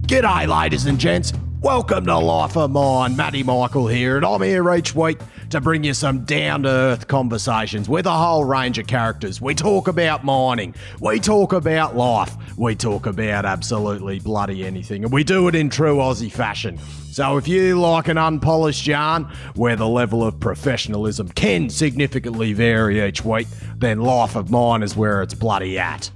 G'day, ladies and gents. Welcome to Life of Mine. Matty Michael here, and I'm here each week to bring you some down-to-earth conversations with a whole range of characters. We talk about mining, we talk about life, we talk about absolutely bloody anything, and we do it in true Aussie fashion. So if you like an unpolished yarn where the level of professionalism can significantly vary each week, then Life of Mine is where it's bloody at.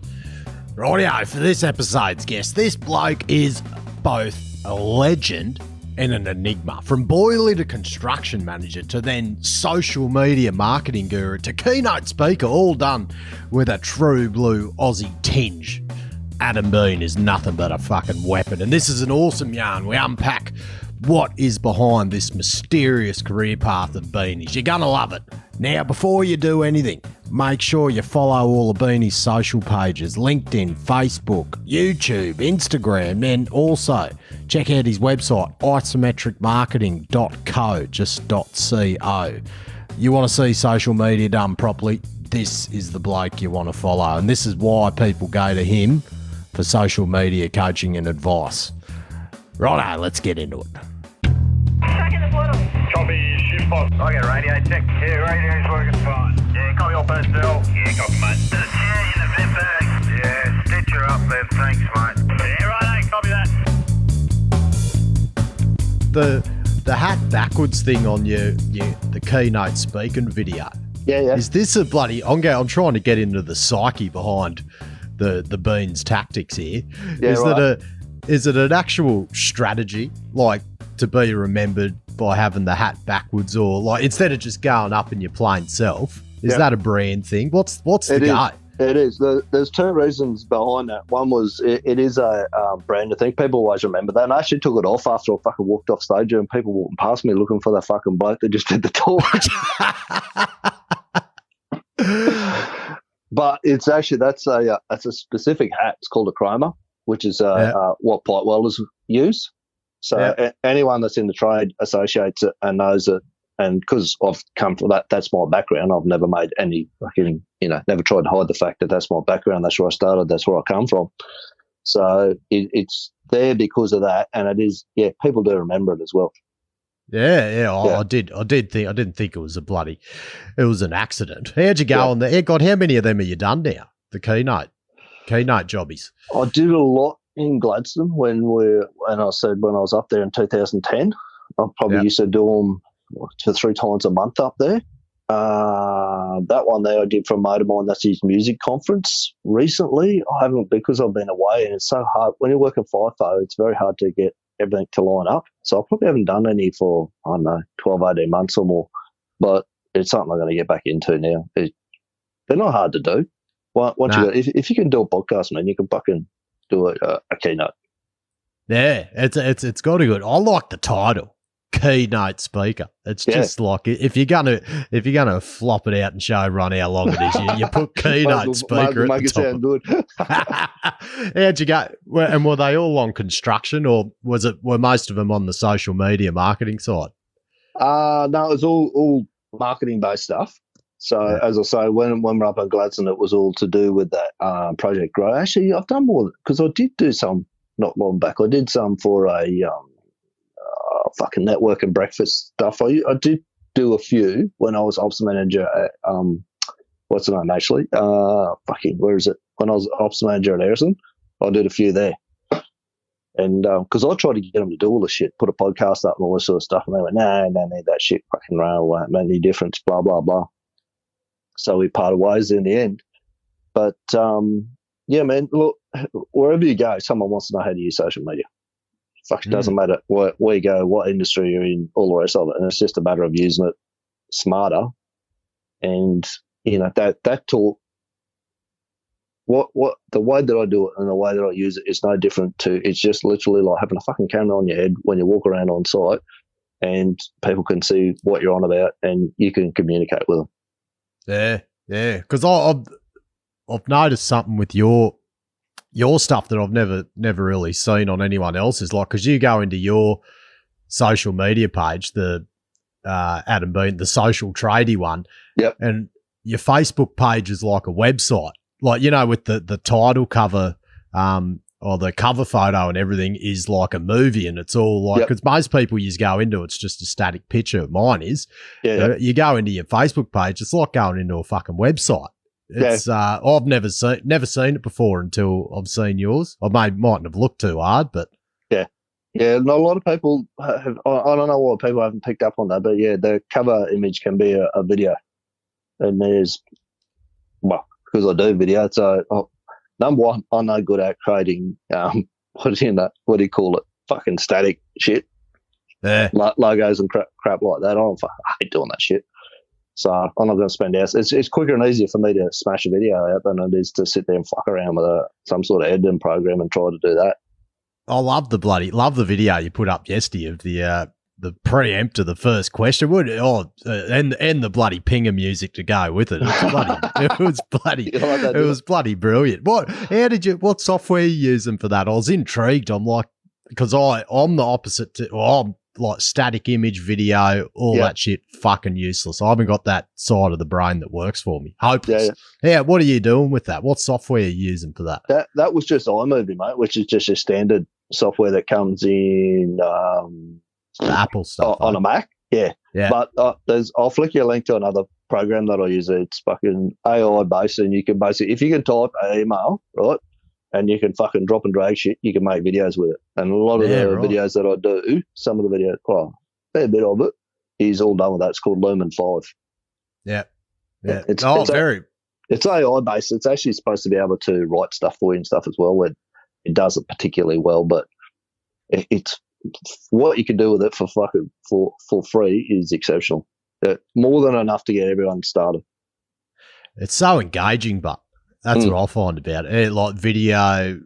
Rightio, for this episode's guest, this bloke is both a legend and an enigma. From boiler to construction manager to then social media marketing guru to keynote speaker, all done with a true blue Aussie tinge. Adam Bean is nothing but a fucking weapon, and this is an awesome yarn. We unpack what is behind this mysterious career path of Beanies. You're gonna love it. Now, before you do anything, make sure you follow all the Beanies' social pages, LinkedIn, Facebook, YouTube, Instagram, and also check out his website, isometricmarketing.co, just .co. You want to see social media done properly, this is the bloke you want to follow, and this is why people go to him for social media coaching and advice. Righto, let's get into it. Back in the bottom. Copy, shift box. I get radio check. Yeah, radio's working fine. Yeah, copy all personnel. Yeah, copy, mate. There's a chair in the vent bag. Yeah, stitch her up there, thanks, mate. Yeah, righto, copy that. The hat backwards thing on the keynote speaking video. Yeah. Is this a bloody? I'm trying to get into the psyche behind the Beans tactics here. Yeah, Is it an actual strategy, like to be remembered by having the hat backwards, or like instead of just going up in your plain self? Is that a brand thing? What's the go? It is. There's two reasons behind that. One was it is a brand. I think people always remember that. And I actually took it off after I fucking walked off stage and people walking past me looking for that fucking bloke that just did the talk. But it's actually that's a specific hat. It's called a chroma, which is what pipe welders use. So anyone that's in the trade associates it and knows it. And because I've come from that's my background. I've never made any fucking, never tried to hide the fact that that's my background. That's where I started. That's where I come from. So it's there because of that. And it is, people do remember it as well. I didn't think it was it was an accident. How'd you go on there? God, how many of them have you done now? The keynote jobbies. I did a lot in Gladstone when I was up there in 2010. I probably used to do them 2 or 3 times a month up there. That one there I did for a mate of mine. That's his music conference. Recently, I haven't, because I've been away, and it's so hard. When you're working FIFO, it's very hard to get everything to line up. So I probably haven't done any for, 12, 18 months or more. But it's something I'm going to get back into now. They're not hard to do. If you can do a podcast, man, you can fucking do a keynote. Yeah, it's got to be good. I like the title, keynote speaker. It's just like if you're gonna flop it out and show everyone how long it is, you put keynote speaker make at the it sound good. How'd you go? And were they all on construction, or were most of them on the social media marketing side? No, it was all marketing based stuff. So as I say, when we're up at Gladstone, it was all to do with that Project Grow. Actually, I've done more because I did do some not long back. I did some for a fucking network and breakfast stuff. I did do a few when I was ops manager at what's the name actually? Where is it? When I was ops manager at Harrison, I did a few there. And because I tried to get them to do all the shit, put a podcast up and all this sort of stuff, and they went, no, don't need that shit, fucking rail, won't make any difference, blah, blah, blah. So we parted ways in the end. But, man, look, wherever you go, someone wants to know how to use social media. Fucking doesn't matter where you go, what industry you're in, all the rest of it. And it's just a matter of using it smarter. And, that tool, what the way that I do it and the way that I use it is no different to, it's just literally like having a fucking camera on your head when you walk around on site and people can see what you're on about and you can communicate with them. Yeah. Because I've noticed something with your stuff that I've never really seen on anyone else's. Like, because you go into your social media page, the Adam Bean, the social tradie one, and your Facebook page is like a website, like with the title cover or the cover photo and everything is like a movie, and it's all like, because most people you go into, it's just a static picture. Mine is. Yeah. You go into your Facebook page, it's like going into a fucking website. It's I've never seen it before until I've seen yours. I mightn't have looked too hard, but yeah. Not a lot of people have. I don't know why people haven't picked up on that, but yeah, the cover image can be a video, and there's because I do video, so number one, I'm no good at creating what do you call it? Fucking static shit. Yeah. Logos and crap like that. I hate doing that shit. So I'm not going to spend hours. It's quicker and easier for me to smash a video out than it is to sit there and fuck around with some sort of editing program and try to do that. I love the video you put up yesterday of the preempt to the first question. And the bloody pinger music to go with it. It was bloody brilliant. What software are you using for that? I was intrigued. I'm like, because I'm the opposite I'm like static image video, all that shit, fucking useless. I haven't got that side of the brain that works for me. Hopeless. Yeah. What are you doing with that? What software are you using for that? That was just iMovie, mate, which is just a standard software that comes in Apple stuff on a Mac. Yeah. But I'll flick you a link to another program that I use. It's fucking AI based, and you can basically, if you can type an email, right, and you can fucking drop and drag shit, you can make videos with it. And a lot of the videos that I do, some of the videos, a fair bit of it, is all done with that. It's called Lumen 5. Yeah. It's AI based. It's actually supposed to be able to write stuff for you and stuff as well, where it does it particularly well, but it's what you can do with it for free is exceptional. More than enough to get everyone started. It's so engaging, but that's what I find about it. Like video,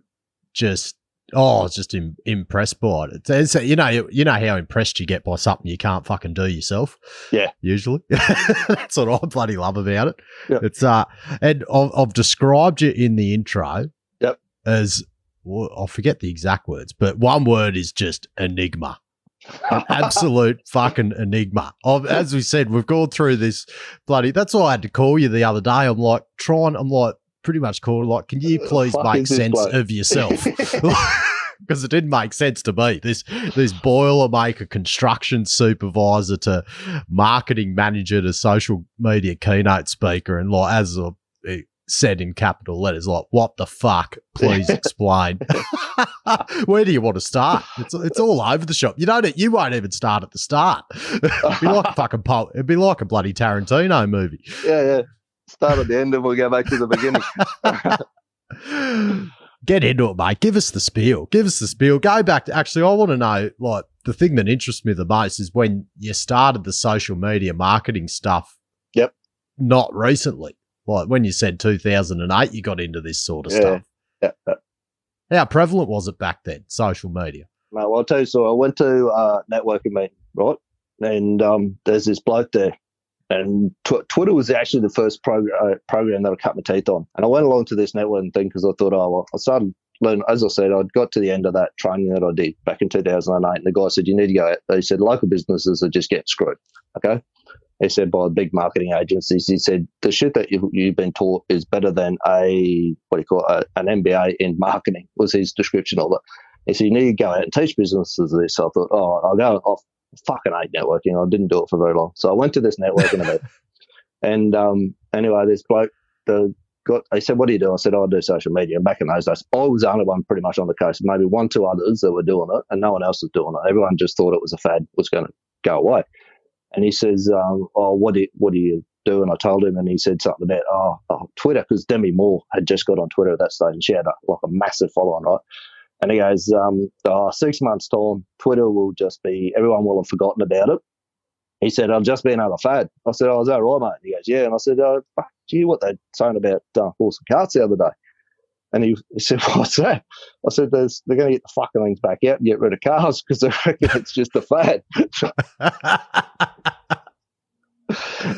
just impressed by it. It's you know how impressed you get by something you can't fucking do yourself. Yeah, usually that's what I bloody love about it. Yeah. It's and I've described you in the intro. Yep. As I forget the exact words, but one word is just enigma. An absolute fucking enigma. As we said, we've gone through this bloody. That's why I had to call you the other day. I'm like pretty much calling like, can you please make sense of yourself? Because it didn't make sense to me. This boilermaker, construction supervisor to marketing manager to social media keynote speaker, and like as I said in capital letters, like, what the fuck? Please explain. Where do you want to start? It's all over the shop. You won't even start at the start. It'd be like a fucking it'd be like a bloody Tarantino movie. Yeah. Start at the end and we'll go back to the beginning. Get into it, mate. Give us the spiel. Go back to, actually, I want to know, like, the thing that interests me the most is when you started the social media marketing stuff. Yep. Not recently. Like when you said 2008, you got into this sort of stuff. Yeah. How prevalent was it back then, social media? Mate, well, I'll tell you, so I went to a networking meeting, right? And there's this bloke there. And Twitter was actually the first program that I cut my teeth on. And I went along to this networking thing because I thought, I started learning, as I said, I'd got to the end of that training that I did back in 2008. And the guy said, you need to go out. He said, local businesses are just getting screwed, okay? He said, by big marketing agencies. He said, the shit that you've been taught is better than an MBA in marketing, was his description of it. He said, you need to go out and teach businesses this. So I thought, I'll go off. Fucking hate networking. I didn't do it for very long. So I went to this networking event. And anyway, this bloke, he said, what do you do? I said, I do social media. And back in those days, I was the only one pretty much on the coast, maybe 1-2 others that were doing it, and no one else was doing it. Everyone just thought it was a fad, was going to go away. And he says, what do you do? And I told him, and he said something about, Twitter, because Demi Moore had just got on Twitter at that stage, and she had a massive following, right? And he goes, 6 months' time, Twitter will just be, everyone will have forgotten about it. He said, I'll just be another fad. I said, is that right, mate? And he goes, yeah. And I said, fuck, gee, what they're saying about horse and carts the other day. And he said, what's that? I said, they're going to get the fucking things back out and get rid of cars because they reckon it's just a fad.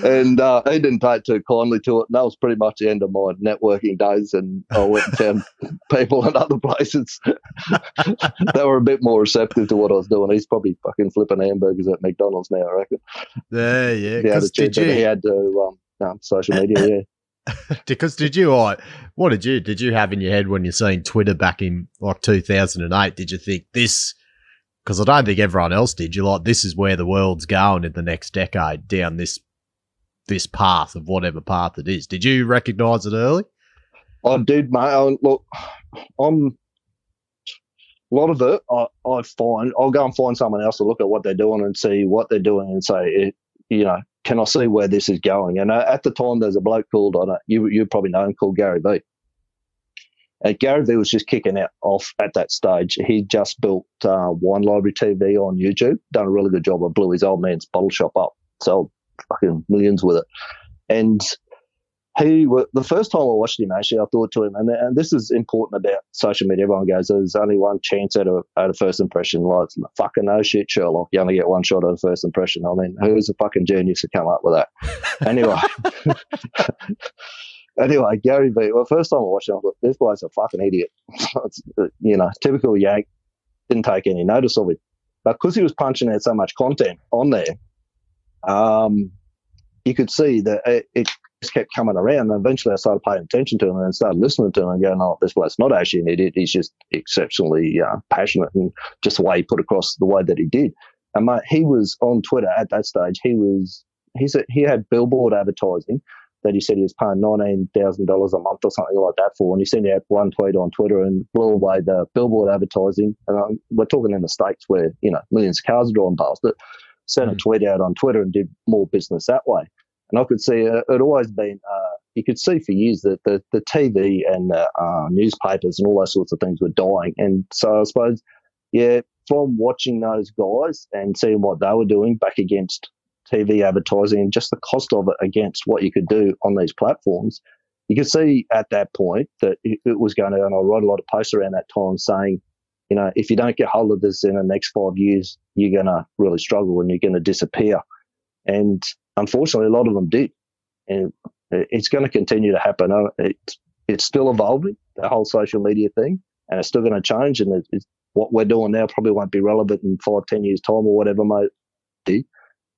And he didn't take too kindly to it. And that was pretty much the end of my networking days. And I went and found people in other places that were a bit more receptive to what I was doing. He's probably fucking flipping hamburgers at McDonald's now, I reckon. Yeah. The attitude that he had to social media, yeah. Because did you have in your head when you seen Twitter back in like 2008? Did you think this? Because I don't think everyone else did. You're like, this is where the world's going in the next decade, down this path of whatever path it is. Did you recognise it early? I did, mate. Look, I'm a lot of it. I find I'll go and find someone else to look at what they're doing and see what they're doing and say, can I see where this is going? And at the time, there's a bloke called, you probably know him, called Gary Vee. Gary Vee was just kicking off at that stage. He just built Wine Library TV on YouTube, done a really good job. Blew his old man's bottle shop up, sold fucking millions with it. And the first time I watched him, actually, I thought to him, and this is important about social media. Everyone goes, there's only one chance at a first impression. Like, fucking no shit, Sherlock. You only get one shot at a first impression. I mean, who's a fucking genius to come up with that? Anyway, Gary Vee, first time I watched him, I thought, this guy's a fucking idiot. Typical Yank, didn't take any notice of it. But because he was punching out so much content on there, you could see that it just kept coming around, and eventually I started paying attention to him and started listening to him and going, oh, this bloke's not actually an idiot. He's just exceptionally passionate, and just the way he put across the way that he did. And mate, he was on Twitter at that stage. He had billboard advertising that he said he was paying $19,000 a month or something like that for, and he sent out one tweet on Twitter and blew away the billboard advertising. And we're talking in the States where millions of cars are driving past it. Sent a tweet out on Twitter and did more business that way. And I could see it always been, you could see for years that the TV and newspapers and all those sorts of things were dying. And so I suppose, from watching those guys and seeing what they were doing back against TV advertising and just the cost of it against what you could do on these platforms, you could see at that point that it was going to, and I wrote a lot of posts around that time saying, if you don't get hold of this in the next 5 years, you're going to really struggle and you're going to disappear. And unfortunately, a lot of them did. And it's going to continue to happen. It's still evolving, the whole social media thing, and it's still going to change. And what we're doing now probably won't be relevant in 5-10 years' time or whatever, mate.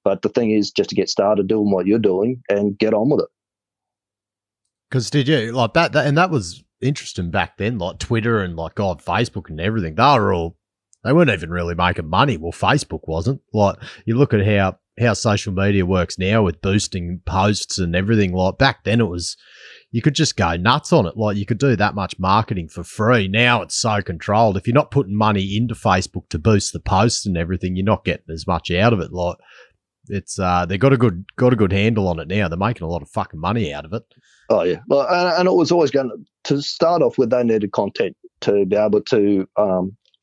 But the thing is just to get started doing what you're doing and get on with it. Because did you like that? And that was interesting back then, like Twitter and like Facebook and everything. They weren't even really making money. Well, Facebook wasn't. Like, you look at how social media works now with boosting posts and everything. Like, back then it was, you could just go nuts on it. Like, you could do that much marketing for free. Now it's so controlled. If you're not putting money into Facebook to boost the posts and everything, you're not getting as much out of it. Like, it's they got a good handle on it now. They're making a lot of fucking money out of it. Oh yeah, well, and it was always going to start off with. They needed content to be able to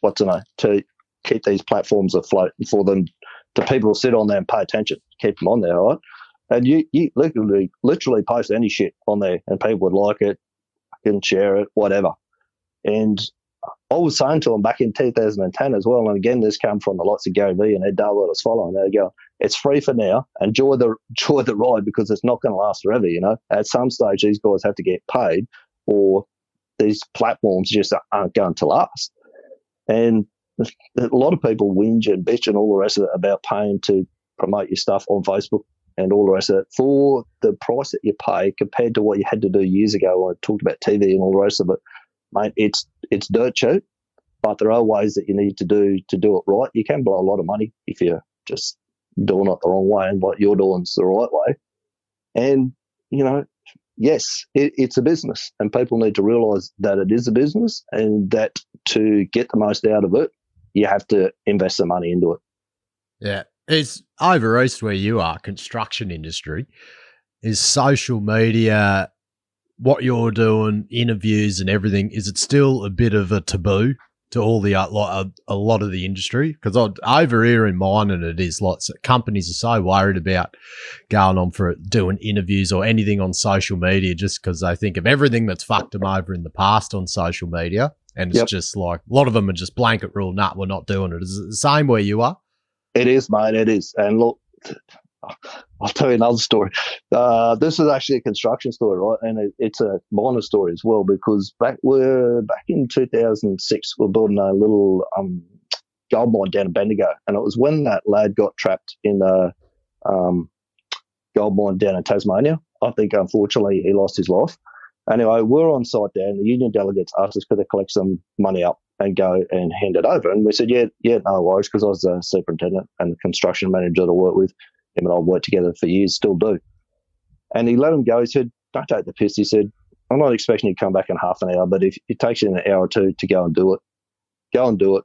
to keep these platforms afloat, and for them, the people will sit on there and pay attention, keep them on there, right? And you literally post any shit on there, and people would like it, can share it, whatever. And I was saying to them back in 2010 as well, and again, this came from the lots of Gary Vee and Ed Dale that I was following. They go, it's free for now. Enjoy the ride, because it's not going to last forever. At some stage, these guys have to get paid, or these platforms just aren't going to last. And a lot of people whinge and bitch and all the rest of it about paying to promote your stuff on Facebook and all the rest of it for the price that you pay compared to what you had to do years ago when I talked about TV and all the rest of it. Mate, it's dirt cheap, but there are ways that you need to do it right. You can blow a lot of money if you're just doing it the wrong way, and what you're doing is the right way. And, yes, it's a business, and people need to realise that it is a business, and that to get the most out of it, you have to invest the money into it. Yeah. It's over east where you are, construction industry, is social media, what you're doing, interviews and everything, is it still a bit of a taboo to all the a lot of the industry? Because over here in mining, it is lots. Companies are so worried about going on for doing interviews or anything on social media, just because they think of everything that's fucked them over in the past on social media, and it's just like a lot of them are just blanket rule. Nah, we're not doing it. Is it the same where you are? It is, mate. It is. And look, I'll tell you another story. This is actually a construction story, right? And it's a minor story as well, because back in 2006, we're building a little gold mine down in Bendigo, and it was when that lad got trapped in a gold mine down in Tasmania. I think, unfortunately, he lost his life. Anyway, we're on site there, and the union delegates asked us could they collect some money up and go and hand it over. And we said, yeah, no worries, because I was the superintendent and the construction manager that I worked with. Him and I worked together for years, still do. And he let him go. He said, don't take the piss. He said, I'm not expecting you to come back in half an hour, but if it takes you an hour or two to go and do it, go and do it.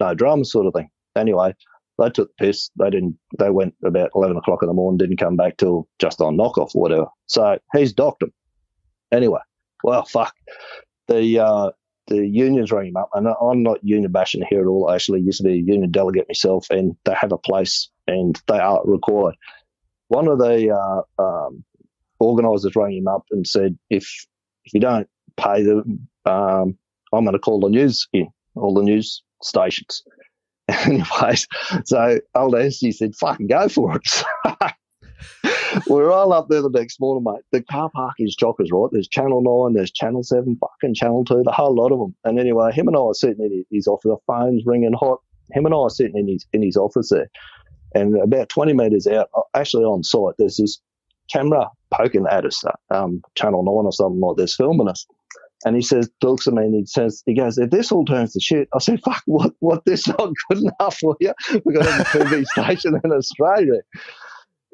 No drama sort of thing. Anyway, they took the piss. They went about 11 o'clock in the morning, didn't come back till just on knockoff or whatever. So he's docked him. Anyway, well, fuck. The unions rang him up, and I'm not union bashing here at all. I actually used to be a union delegate myself, and they have a place and they are required. One of the organisers rang him up and said, if you don't pay them, I'm going to call the news in, all the news stations. Anyways, so old Esty said, fucking go for it. We're all up there the next morning, mate. The car park is chockers, right? There's Channel 9, there's Channel 7, fucking Channel 2, the whole lot of them. And anyway, him and I are sitting in his office, the phone's ringing hot. Him and I are sitting in his office there. And about 20 metres out, actually on site, there's this camera poking at us, Channel 9 or something like this, filming us. And he says, looks at me and he goes, if this all turns to shit, I said, fuck, what, this not good enough for you? We've got a TV station in Australia.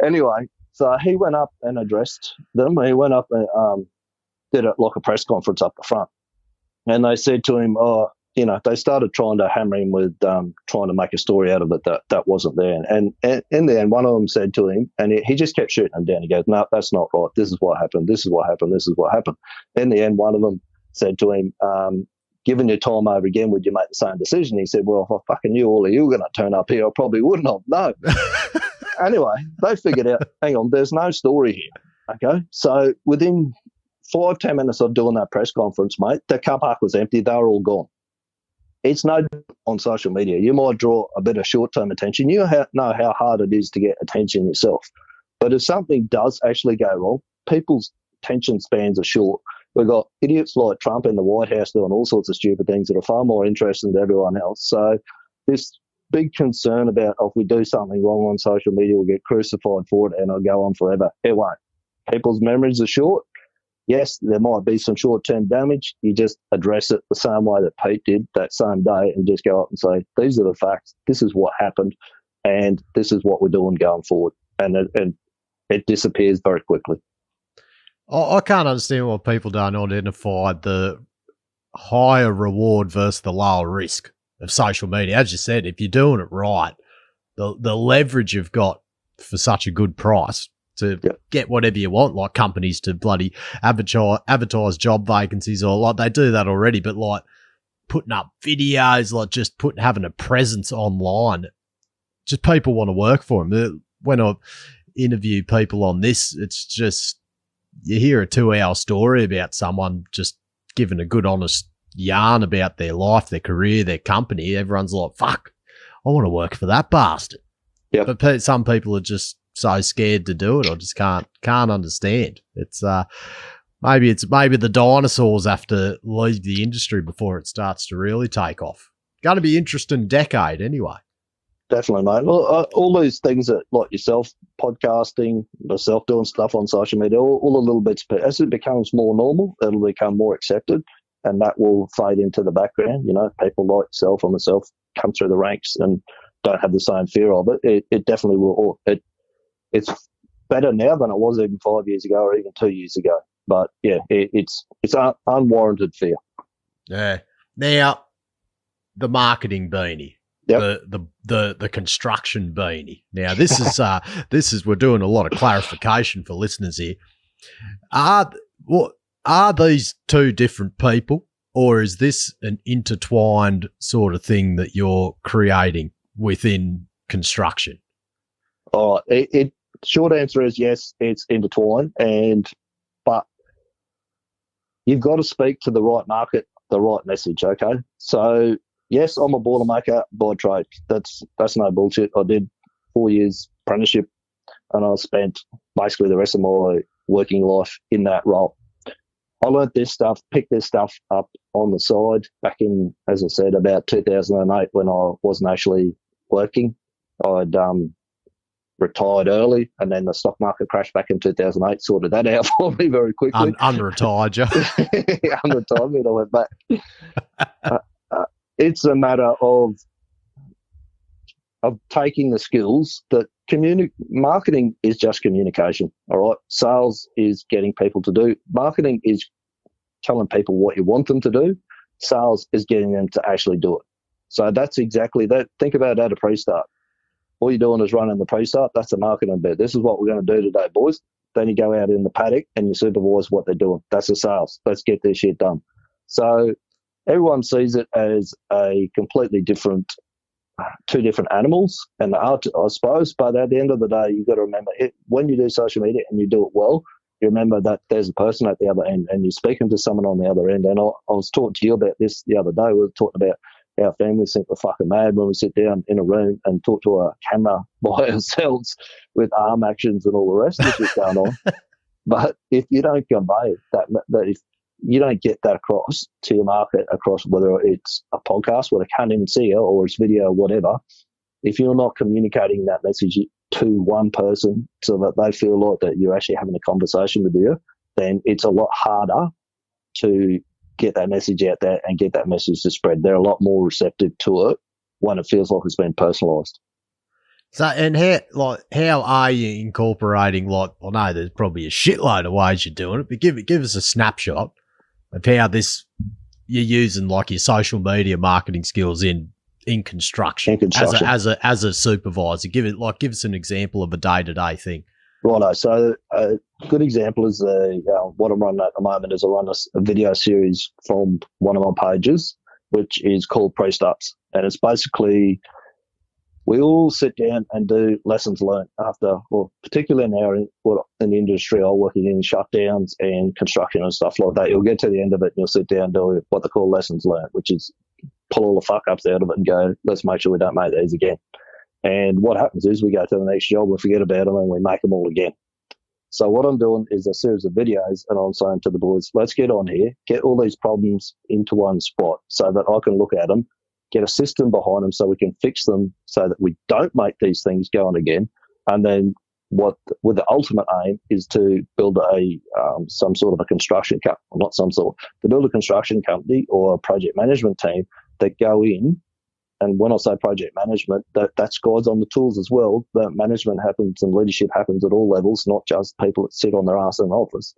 Anyway, so he went up and addressed them. He went up and did it like a press conference up the front. And they said to him, they started trying to hammer him with trying to make a story out of it that wasn't there. And in the end, one of them said to him, and he just kept shooting him down. He goes, no, that's not right. This is what happened. This is what happened. This is what happened. In the end, one of them said to him, given your time over again, would you make the same decision? He said, well, if I fucking knew all of you were going to turn up here, I probably wouldn't have. No. Anyway, they figured out, hang on, there's no story here. Okay. So within 5-10 minutes of doing that press conference, mate, the car park was empty. They were all gone. It's no on social media. You might draw a bit of short-term attention. You know how hard it is to get attention yourself. But if something does actually go wrong, people's attention spans are short. We've got idiots like Trump in the White House doing all sorts of stupid things that are far more interesting than everyone else. So this big concern about if we do something wrong on social media, we'll get crucified for it and it'll go on forever. It won't. People's memories are short. Yes, there might be some short-term damage. You just address it the same way that Pete did that same day and just go up and say, these are the facts, this is what happened, and this is what we're doing going forward. And it disappears very quickly. I can't understand why people don't identify the higher reward versus the lower risk of social media. As you said, if you're doing it right, the leverage you've got for such a good price to get whatever you want, like companies to bloody advertise job vacancies, or like they do that already, but like putting up videos, like just having a presence online, just people want to work for them. When I interview people on this, it's just, you hear a 2-hour story about someone just giving a good, honest yarn about their life, their career, their company. Everyone's like, fuck, I want to work for that bastard. Yep. But some people are just so scared to do it, or just can't understand. It's maybe the dinosaurs have to leave the industry before it starts to really take off. Going to be interesting decade anyway. Definitely, mate. All these things that, like yourself, podcasting, myself doing stuff on social media, all the little bits, but as it becomes more normal, it'll become more accepted, and that will fade into the background. You know, people like yourself or myself come through the ranks and don't have the same fear of it. It definitely will. It's better now than it was even 5 years ago or even 2 years ago. But yeah, it's unwarranted fear. Yeah. Now, the marketing beanie. Yep. The construction beanie. Now this is we're doing a lot of clarification for listeners here. Are these two different people, or is this an intertwined sort of thing that you're creating within construction? All right. Short answer is yes, it's intertwined, but you've got to speak to the right market, the right message. Okay, so. Yes, I'm a boilermaker by trade. That's no bullshit. I did 4 years apprenticeship, and I spent basically the rest of my working life in that role. I learnt this stuff, picked this stuff up on the side back in, as I said, about 2008 when I wasn't actually working. I'd retired early, and then the stock market crashed back in 2008, sorted that out for me very quickly. Unretired you. Unretired me, and I went back. It's a matter of taking the skills that marketing is just communication. All right. Sales is getting people to do. Marketing is telling people what you want them to do. Sales is getting them to actually do it. So that's exactly that. Think about that at a pre-start. All you're doing is running the pre-start. That's the marketing bit. This is what we're going to do today, boys. Then you go out in the paddock and you supervise what they're doing. That's the sales. Let's get this shit done. So everyone sees it as a completely different, two different animals, and the art, I suppose. But at the end of the day, you've got to remember when you do social media and you do it well, you remember that there's a person at the other end, and you're speaking to someone on the other end. And I was talking to you about this the other day. We were talking about our families think we're fucking mad when we sit down in a room and talk to a camera by ourselves with arm actions and all the rest of the shit going on. But if you don't convey that if you don't get that across to your market, across whether it's a podcast where they can't even see you or it's video or whatever, if you're not communicating that message to one person so that they feel like that you're actually having a conversation with you, then it's a lot harder to get that message out there and get that message to spread. They're a lot more receptive to it when it feels like it's been personalised. So, and how are you incorporating, I know there's probably a shitload of ways you're doing it, but give us a snapshot of how you're using like your social media marketing skills in construction. As a supervisor. Give us an example of a day-to-day thing. Righto. So a good example is what I'm running at the moment is I run a video series from one of my pages, which is called Pre-Starts. And it's basically we all sit down and do lessons learned after, well, particularly in the industry I work in shutdowns and construction and stuff like that. You'll get to the end of it and you'll sit down and do what they call lessons learned, which is pull all the fuck-ups out of it and go, let's make sure we don't make these again. And what happens is we go to the next job, we forget about them, and we make them all again. So what I'm doing is a series of videos, and I'm saying to the boys, let's get on here, get all these problems into one spot so that I can look at them, get a system behind them so we can fix them so that we don't make these things go on again. And then with the ultimate aim is to build some sort of a construction company, not some sort, to build a construction company or a project management team that go in. And when I say project management, that's guys on the tools as well. The management happens and leadership happens at all levels, not just people that sit on their ass in the office.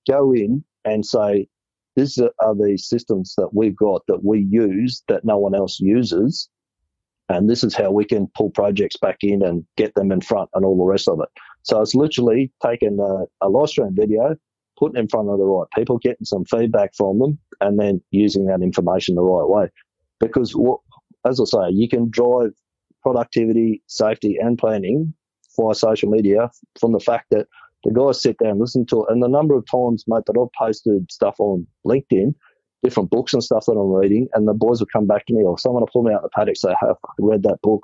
Go in and say, these are the systems that we've got that we use that no one else uses, and this is how we can pull projects back in and get them in front and all the rest of it. So it's literally taking a live stream video, putting it in front of the right people, getting some feedback from them, and then using that information the right way. Because as I say, you can drive productivity, safety, and planning via social media from the fact that the guys sit down, listen to it, and the number of times, mate, that I've posted stuff on LinkedIn, different books and stuff that I'm reading, and the boys will come back to me, or someone will pull me out the paddock, say, hey, I read that book,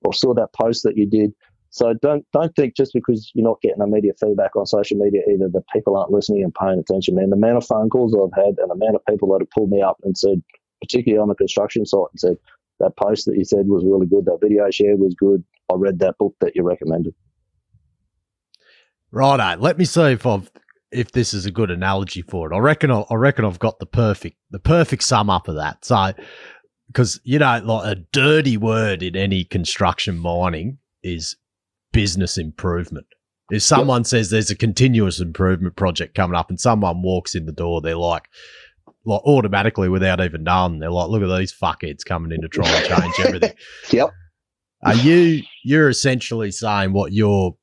or saw that post that you did. So don't think just because you're not getting immediate feedback on social media either that people aren't listening and paying attention, man. The amount of phone calls I've had and the amount of people that have pulled me up and said, particularly on the construction site, and said, that post that you said was really good. That video shared was good. I read that book that you recommended. Righto. Let me see if this is a good analogy for it. I reckon I've got the perfect sum up of that. So, because like a dirty word in any construction mining is business improvement. If someone says there's a continuous improvement project coming up and someone walks in the door, they're like automatically without even knowing, they're like, look at these fuckheads coming in to try and change everything. Yep. Are you're essentially saying what you're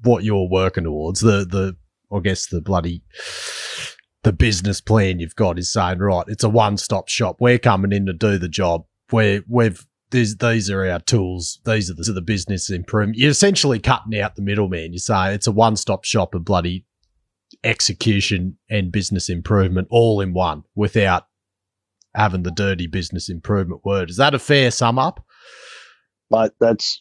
working towards, the business plan you've got is saying, right, it's a one-stop shop. We're coming in to do the job. These are our tools. These are the business improvement. You're essentially cutting out the middleman. You say it's a one-stop shop of bloody execution and business improvement all in one without having the dirty business improvement word. Is that a fair sum up? Mate, that's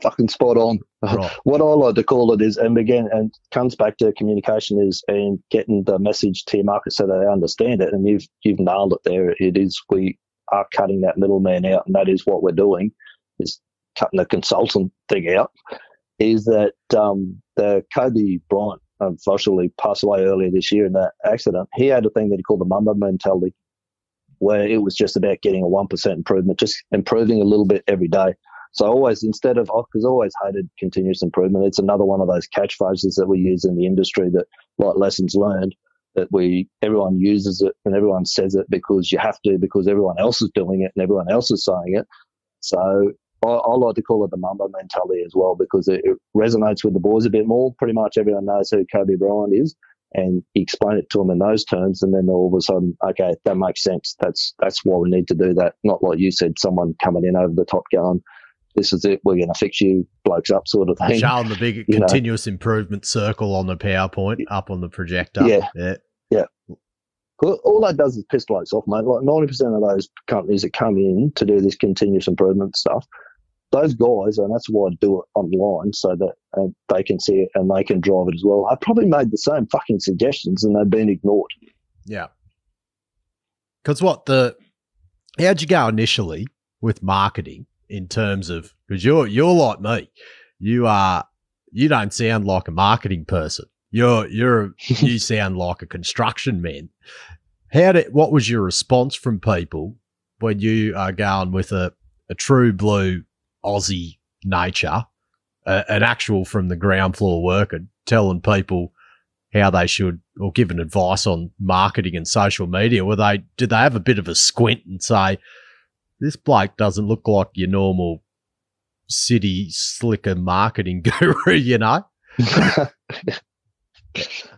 fucking spot on. Right. What I like to call it is, and again, and comes back to communication is, and getting the message to your market so they understand it. And you've nailed it there. It is, we are cutting that middleman out, and that is what we're doing, is cutting the consultant thing out is that the Kobe Bryant unfortunately passed away earlier this year in that accident. He had a thing that he called the Mamba mentality, where it was just about getting a 1% improvement, just improving a little bit every day. So always, instead of, because I always hated continuous improvement, it's another one of those catchphrases that we use in the industry that, like lessons learned, that everyone uses it and everyone says it because you have to, because everyone else is doing it and everyone else is saying it. So I like to call it the Mamba mentality as well, because it resonates with the boys a bit more. Pretty much everyone knows who Kobe Bryant is, and you explain it to them in those terms, and then all of a sudden, okay, that makes sense. That's why we need to do that. Not like you said, someone coming in over the top going, this is it, we're going to fix you blokes up sort of thing. Showing the big continuous improvement circle on the PowerPoint up on the projector. Yeah. All that does is piss blokes off, mate. Like 90% of those companies that come in to do this continuous improvement stuff, those guys, and that's why I do it online, so that they can see it and they can drive it as well. I probably made the same fucking suggestions and they've been ignored. Yeah. Because how'd you go initially with marketing in terms of, because you're like me, you don't sound like a marketing person. You sound like a construction man. What was your response from people when you are going with a true blue Aussie nature, an actual from the ground floor worker, telling people how they should, or giving advice on marketing and social media? Did they have a bit of a squint and say, this bloke doesn't look like your normal city slicker marketing guru, you know?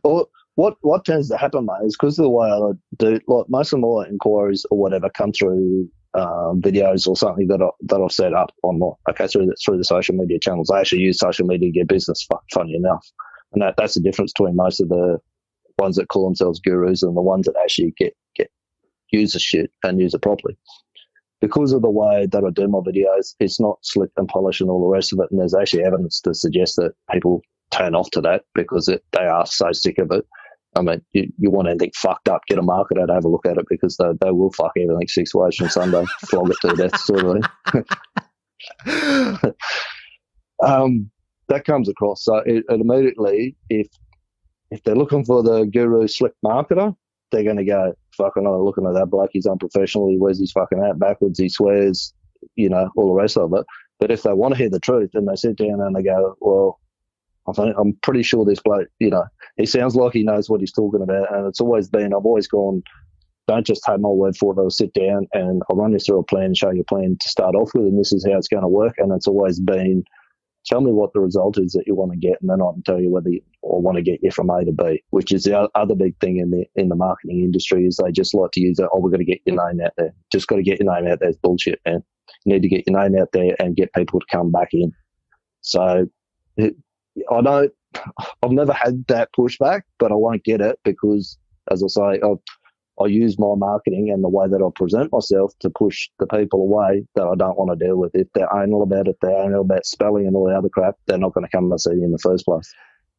Well, what tends to happen, mate, is because of the way I do, like most of my inquiries or whatever come through videos or something that I've set up online. Okay, through the social media channels. I actually use social media to get business. Funny enough, and that's the difference between most of the ones that call themselves gurus and the ones that actually get use the shit and use it properly. Because of the way that I do my videos, it's not slick and polished and all the rest of it. And there's actually evidence to suggest that people turn off to that because they are so sick of it. I mean, you want anything fucked up, get a marketer to have a look at it, because they will fuck everything 6 ways from Sunday, flog it to death sort of thing. That comes across. So it immediately, if they're looking for the guru slick marketer, they're going to go, fucking, I'm looking at that bloke, he's unprofessional, he wears his fucking hat backwards, he swears, all the rest of it. But if they want to hear the truth, then they sit down and they go, well, I'm pretty sure this bloke, he sounds like he knows what he's talking about. And it's always been, I've always gone, don't just take my word for it. I'll sit down and I'll run you through a plan, show you a plan to start off with, and this is how it's going to work. And it's always been, tell me what the result is that you want to get, and then I can tell you whether I want to get you from A to B, which is the other big thing in the marketing industry, is they just like to use that, we've got to get your name out there. Just got to get your name out there. It's bullshit, man. You need to get your name out there and get people to come back in. So I've never had that pushback, but I won't get it because, as I say, I use my marketing and the way that I present myself to push the people away that I don't want to deal with. If they're anal about it, they're anal about spelling and all the other crap, they're not going to come and see you in the first place.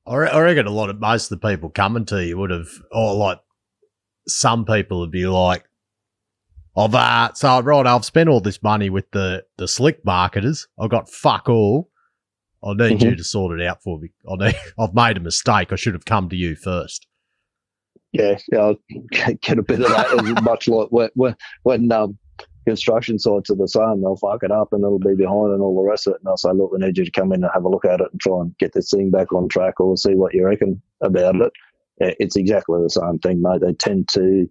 I reckon most of the people coming to you would have, or like some people would be like, I've spent all this money with the slick marketers. I've got fuck all. I need you to sort it out for me. I've made a mistake. I should have come to you first. Yeah, I'll get a bit of that. As much like when construction sites are the same, they'll fuck it up and it'll be behind and all the rest of it. And I'll say, look, we need you to come in and have a look at it and try and get this thing back on track, or see what you reckon about it. It's exactly the same thing, mate. They tend to,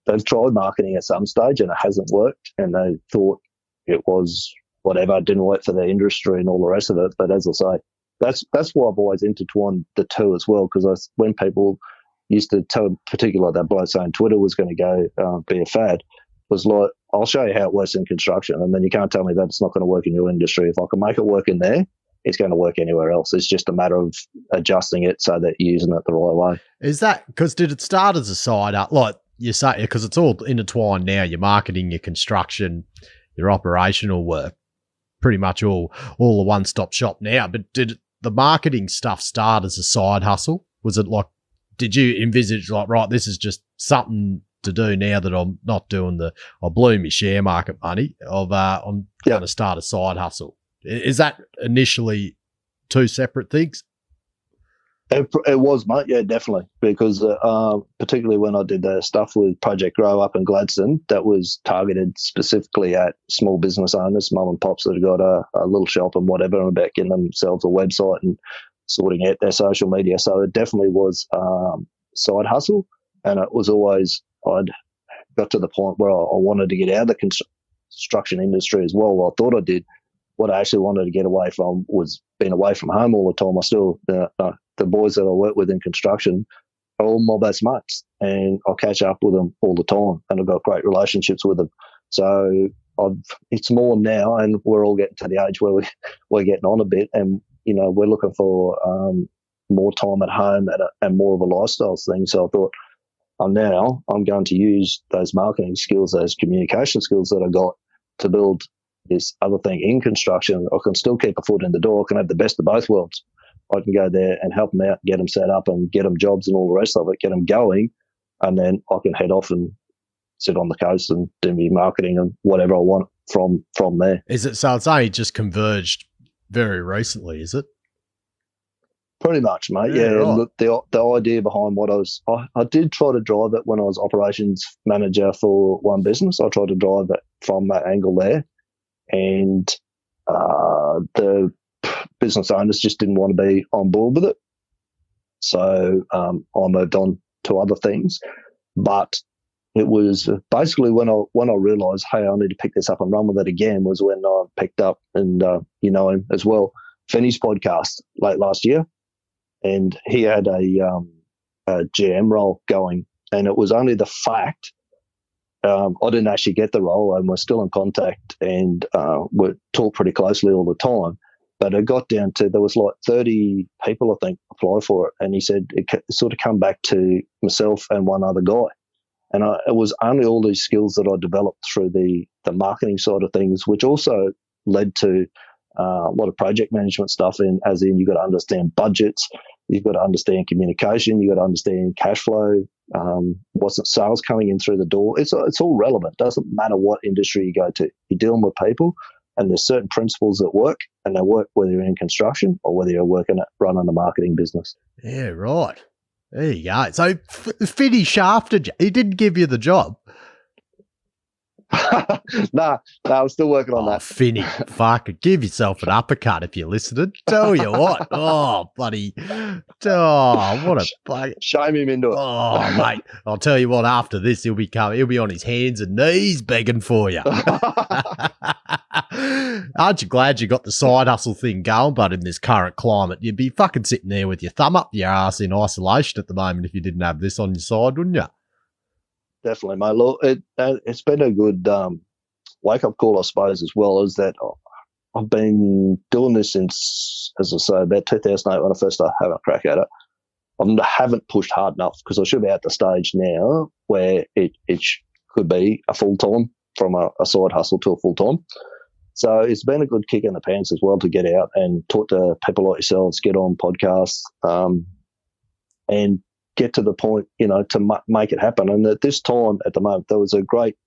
they've tried marketing at some stage and it hasn't worked, and they thought it was whatever, it didn't work for the industry and all the rest of it. But as I say, that's why I've always intertwined the two as well, because when people used to tell, particularly that bloke saying Twitter was going to go be a fad, was like, I'll show you how it works in construction, and then you can't tell me that it's not going to work in your industry. If I can make it work in there, it's going to work anywhere else. It's just a matter of adjusting it so that you're using it the right way. Is that because, did it start as a side up, like you say, because it's all intertwined now, your marketing, your construction, your operational work, pretty much all the one-stop shop now. But did the marketing stuff start as a side hustle? Was it like, did you envisage like, right, this is just something to do now that I'm not doing I blew my share market money, I'm going to start a side hustle? Is that initially two separate things? It was, mate. Yeah, definitely. Because particularly when I did the stuff with Project Grow up in Gladstone, that was targeted specifically at small business owners, mum and pops that have got a little shop and whatever, and about getting themselves a website and sorting out their social media. So it definitely was side hustle, and it was always, I'd got to the point where I wanted to get out of the construction industry as well. I thought I did. What I actually wanted to get away from was being away from home all the time. I still, the boys that I work with in construction are all my best mates, and I catch up with them all the time, and I've got great relationships with them. So it's more now, and we're all getting to the age where we're getting on a bit, and we're looking for more time at home and more of a lifestyle thing. So I thought, I'm going to use those marketing skills, those communication skills that I got to build this other thing in construction. I can still keep a foot in the door. I can have the best of both worlds. I can go there and help them out, get them set up and get them jobs and all the rest of it, get them going, and then I can head off and sit on the coast and do my marketing and whatever I want from there. Is it so? It's only just converged very recently, is it? Pretty much, mate. Yeah. Right. The idea behind what I did try to drive it when I was operations manager for one business. I tried to drive it from that angle there, and the business owners just didn't want to be on board with it. So I moved on to other things. But it was basically when I realised, hey, I need to pick this up and run with it again, was when I picked up, and you know him as well, Finney's podcast late last year. And he had a GM role going, and it was only the fact I didn't actually get the role, and we're still in contact, and we talk pretty closely all the time. But it got down to, there was like 30 people, I think, apply for it. And he said it sort of come back to myself and one other guy. And it was only all these skills that I developed through the marketing side of things, which also led to a lot of project management stuff, as in you've got to understand budgets, you've got to understand communication, you've got to understand cash flow, what's sales coming in through the door. It's all relevant. It doesn't matter what industry you go to. You're dealing with people, and there's certain principles that work, and they work whether you're in construction or whether you're running a marketing business. Yeah, right. There you go. So Finny shafted you. He didn't give you the job. No, I'm still working on that. Finny, fuck it. Give yourself an uppercut if you're listening. Tell you what. Oh, bloody. Oh, what a bug. Shame him into it. Oh, mate. I'll tell you what, after this, he'll be on his hands and knees begging for you. Aren't you glad you got the side hustle thing going, but in this current climate, you'd be fucking sitting there with your thumb up your ass in isolation at the moment if you didn't have this on your side, wouldn't you? Definitely, mate. Look, it's been a good wake-up call, I suppose, as well, is that I've been doing this since, as I say, about 2008 when I first started having a crack at it. I haven't pushed hard enough because I should be at the stage now where it could be a full-time, from a side hustle to a full-time. So it's been a good kick in the pants as well to get out and talk to people like yourselves, get on podcasts, and get to the point, to make it happen. And at this time, at the moment, there was a great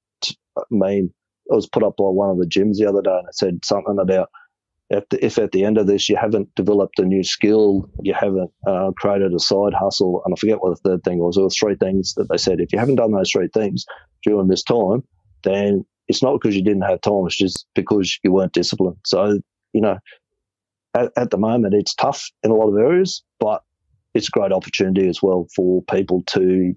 meme. It was put up by one of the gyms the other day, and it said something about if at the end of this you haven't developed a new skill, you haven't created a side hustle, and I forget what the third thing was. There were three things that they said. If you haven't done those three things during this time, then it's not because you didn't have time. It's just because you weren't disciplined. So, at the moment, it's tough in a lot of areas, but it's a great opportunity as well for people to,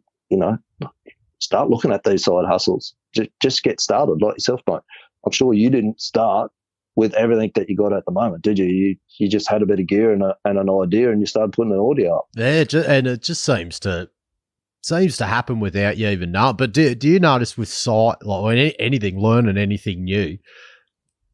start looking at these side hustles. Just get started like yourself, mate. I'm sure you didn't start with everything that you got at the moment, did you? You just had a bit of gear and an idea, and you started putting an audio up. Yeah, and it just seems to happen without you even knowing. But do you notice with sight, like when learning anything new,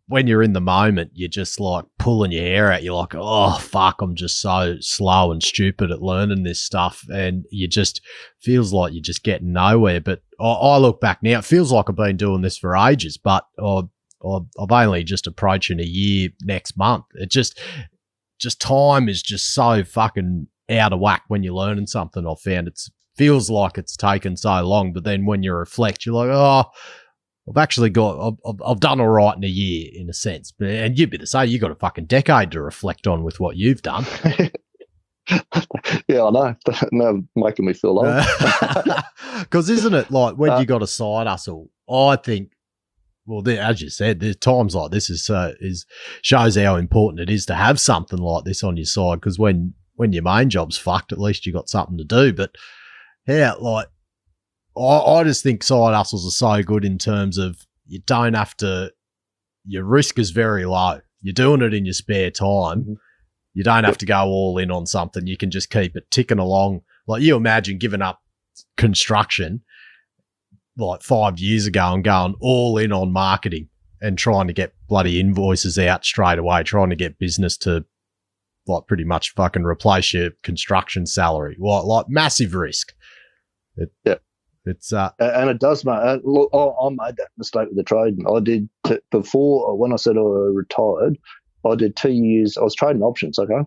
when you're in the moment, you're just like pulling your hair out. You're like, oh, fuck, I'm just so slow and stupid at learning this stuff. And you just feels like you're just getting nowhere. But I look back now, it feels like I've been doing this for ages, but I've only just approaching a year next month. It just time is just so fucking out of whack when you're learning something. I've found feels like it's taken so long, but then when you reflect, you're like, oh, I've actually got, I've done all right in a year, in a sense. And you'd be the same. You've got a fucking decade to reflect on with what you've done. Yeah, I know. Now making me feel old. Because isn't it like when you got a side hustle, I think, well, as you said, there's times like this is shows how important it is to have something like this on your side. Because when your main job's fucked, at least you got something to do. But yeah, like I just think side hustles are so good in terms of you don't have to. Your risk is very low. You're doing it in your spare time. Mm-hmm. You don't have to go all in on something. You can just keep it ticking along. Like you imagine giving up construction like 5 years ago and going all in on marketing and trying to get bloody invoices out straight away, trying to get business to like pretty much fucking replace your construction salary. Like massive risk. It's and it does, mate. Look, I made that mistake with the trade. I did before when I said I retired. I did 2 years. I was trading options, okay,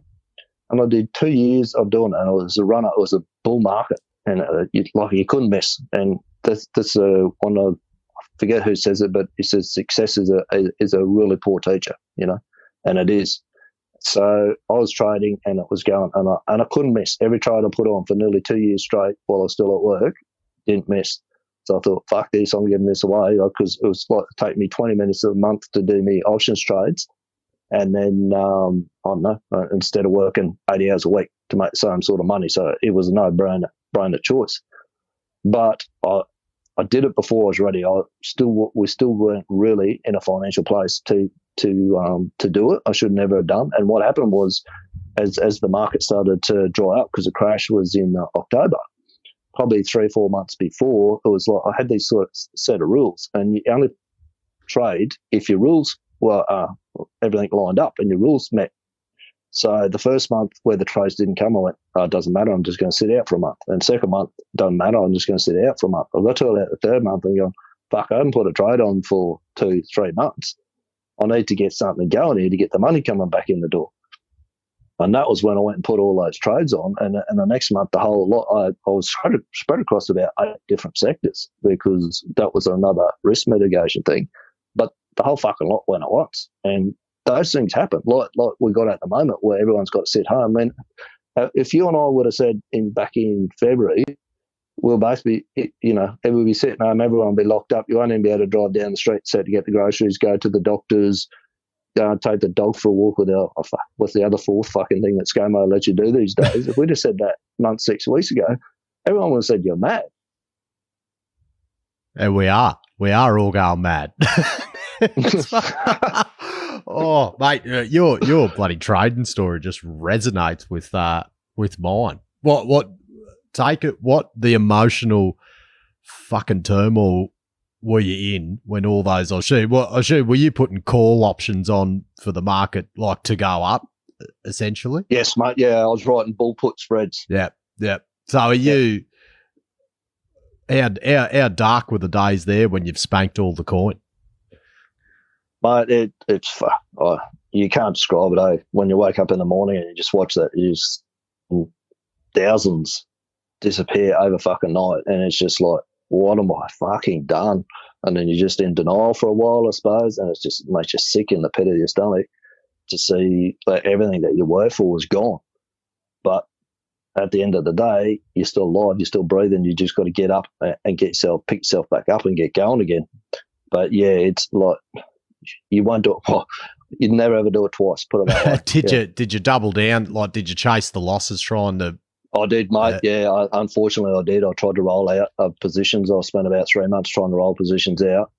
and I did 2 years of doing it. And it was a runner. It was a bull market, and you couldn't miss. And that's one of, I forget who says it, but he says success is a really poor teacher, you know, and it is. So I was trading, and it was going, and I couldn't miss. Every trade I put on for nearly 2 years straight while I was still at work, didn't miss. So I thought, fuck this, I'm giving this away, because it was like take me 20 minutes a month to do me options trades. And then, I don't know, instead of working 80 hours a week to make the same sort of money. So it was a no-brainer choice. But I did it before I was ready. We still weren't really in a financial place to do it. I should never have done. And what happened was, as the market started to dry up, because the crash was in October, probably 3 or 4 months before, it was like I had these sort of set of rules, and you only trade if your rules were everything lined up and your rules met. So the first month where the trades didn't come, I went, it doesn't matter, I'm just going to sit out for a month. And second month, doesn't matter, I'm just going to sit out for a month. I got to about the third month and going, fuck, I haven't put a trade on for 2-3 months. I need to get something going here to get the money coming back in the door. And that was when I went and put all those trades on. And the next month, the whole lot, I was spread across about 8 different sectors, because that was another risk mitigation thing. But the whole fucking lot went at once. And those things happen, like we got at the moment, where everyone's got to sit home. And if you and I would have said back in February, we'll both be, everyone be sitting home, everyone will be locked up. You won't even be able to drive down the street, set to get the groceries, go to the doctors, go and take the dog for a walk what's the other fourth fucking thing that ScoMo lets you do these days. If we'd have said that 6 weeks ago, everyone would have said you're mad. And we are all going mad. Oh, mate, your bloody trading story just resonates with mine. What the emotional fucking turmoil were you in when all those, were you putting call options on for the market, like to go up, essentially? Yes, mate. Yeah, I was writing bull put spreads. Yeah. So are you, how dark were the days there when you've spanked all the coin? Mate, you can't describe it, eh? When you wake up in the morning and you just watch that, thousands disappear over fucking night, and it's just like, what am I fucking done? And then you're just in denial for a while, I suppose, and it makes you sick in the pit of your stomach to see that everything that you worked for was gone. But at the end of the day, you're still alive, you're still breathing, you just got to get up and pick yourself back up and get going again. But yeah, it's like, you won't do it. Well, you'd never ever do it twice. Put it that way. Did you double down? Like, did you chase the losses trying to? I did, mate. Unfortunately, I did. I tried to roll out of positions. I spent about 3 months trying to roll positions out,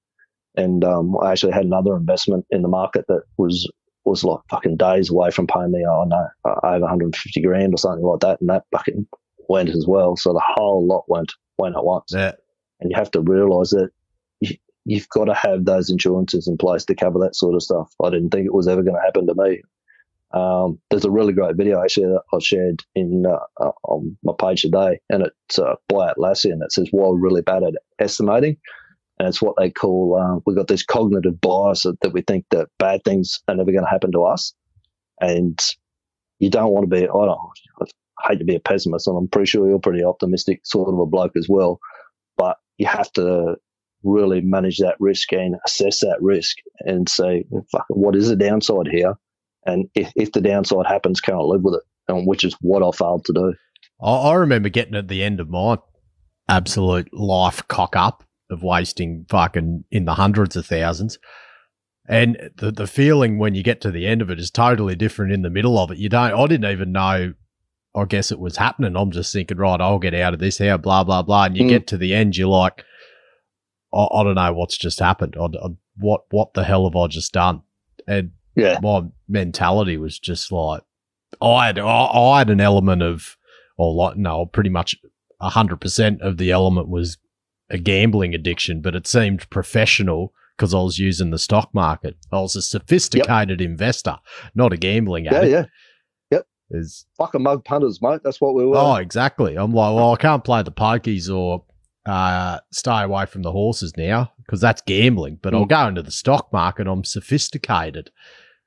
and I actually had another investment in the market that was like fucking days away from paying me, over 150 grand or something like that, and that fucking went as well. So the whole lot went at once. Yeah. And you have to realise that you've got to have those insurances in place to cover that sort of stuff. I didn't think it was ever going to happen to me. There's a really great video actually that I shared on my page today, and it's by Atlassian that says why we're really bad at estimating, and it's what they call we've got this cognitive bias that we think that bad things are never going to happen to us, and you don't want to be. I hate to be a pessimist, and I'm pretty sure you're pretty optimistic sort of a bloke as well, but you have to really manage that risk and assess that risk and say, fuck, what is the downside here? And if the downside happens, can I live with it? And which is what I failed to do. I remember getting at the end of my absolute life cock up of wasting fucking in the hundreds of thousands. And the feeling when you get to the end of it is totally different in the middle of it. I didn't even know, I guess it was happening. I'm just thinking, right, I'll get out of this here, blah, blah, blah. And you get to the end, you're like, I don't know what's just happened. What the hell have I just done? And my mentality was just like, I had an element of, pretty much 100% of the element was a gambling addiction, but it seemed professional because I was using the stock market. I was a sophisticated investor, not a gambling addict. Yeah. Fucking mug punters, mate. That's what we were. Oh, exactly. I'm like, well, I can't play the pokies or stay away from the horses now because that's gambling, but I'll go into the stock market. I'm sophisticated.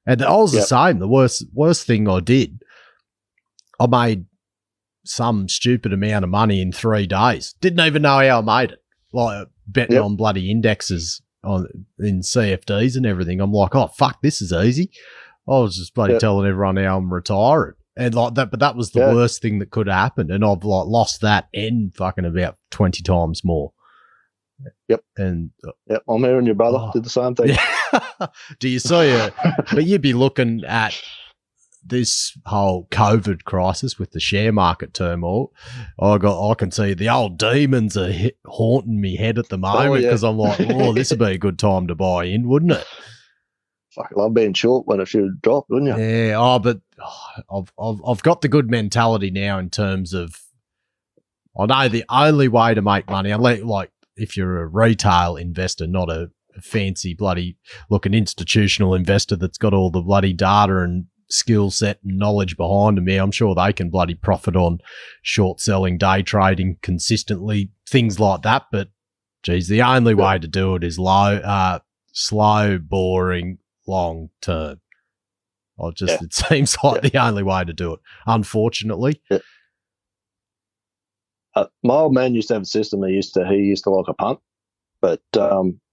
And I was the same. The worst thing I did, I made some stupid amount of money in 3 days. Didn't even know how I made it. Like betting on bloody indexes in CFDs and everything. I'm like, oh, fuck, this is easy. I was just bloody telling everyone how I'm retiring. And like that, but that was the worst thing that could have happened. And I've like lost that and fucking about 20 times more. Yep. And I'm hearing your brother did the same thing. Yeah. Do you see it? But you'd be looking at this whole COVID crisis with the share market turmoil. I can see the old demons are haunting me head at the moment because I'm like, this would be a good time to buy in, wouldn't it? Fuck, I love being short when it should drop, wouldn't you? Yeah. But I've got the good mentality now in terms of, I know the only way to make money, unless like if you're a retail investor, not a fancy bloody looking institutional investor that's got all the bloody data and skill set and knowledge behind me, I'm sure they can bloody profit on short selling, day trading consistently, things like that. But geez, the only way to do it is slow, boring, long term. It seems like the only way to do it, unfortunately. Yeah. My old man used to have a system. He used to like a punt, but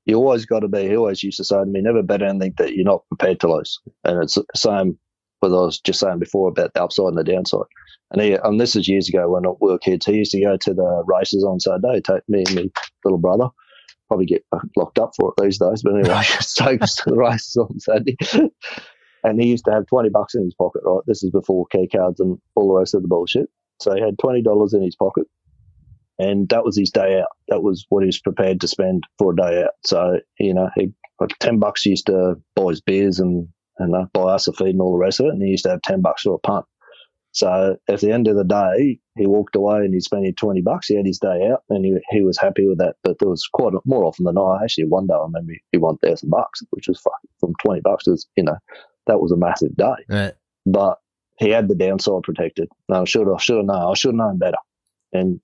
you always got to be. He always used to say to me, "Never bet anything that you're not prepared to lose." And it's the same with I was just saying before about the upside and the downside. And this is years ago when we were kids. He used to go to the races on Saturday. Take me and my little brother. Probably get locked up for it these days, but anyway, take us to the races on Saturday. And he used to have $20 in his pocket. Right, this is before key cards and all the rest of the bullshit. So he had $20 in his pocket. And that was his day out. That was what he was prepared to spend for a day out. So, he like $10 he used to buy his beers and buy us a feed and all the rest of it. And he used to have $10 for a punt. So at the end of the day, he walked away and he spent $20. He had his day out and he was happy with that. But there was quite more often than not. Actually, one day I remember he won $1,000, which was from $20. That was a massive day. Right. But he had the downside protected. No, I should have known better. And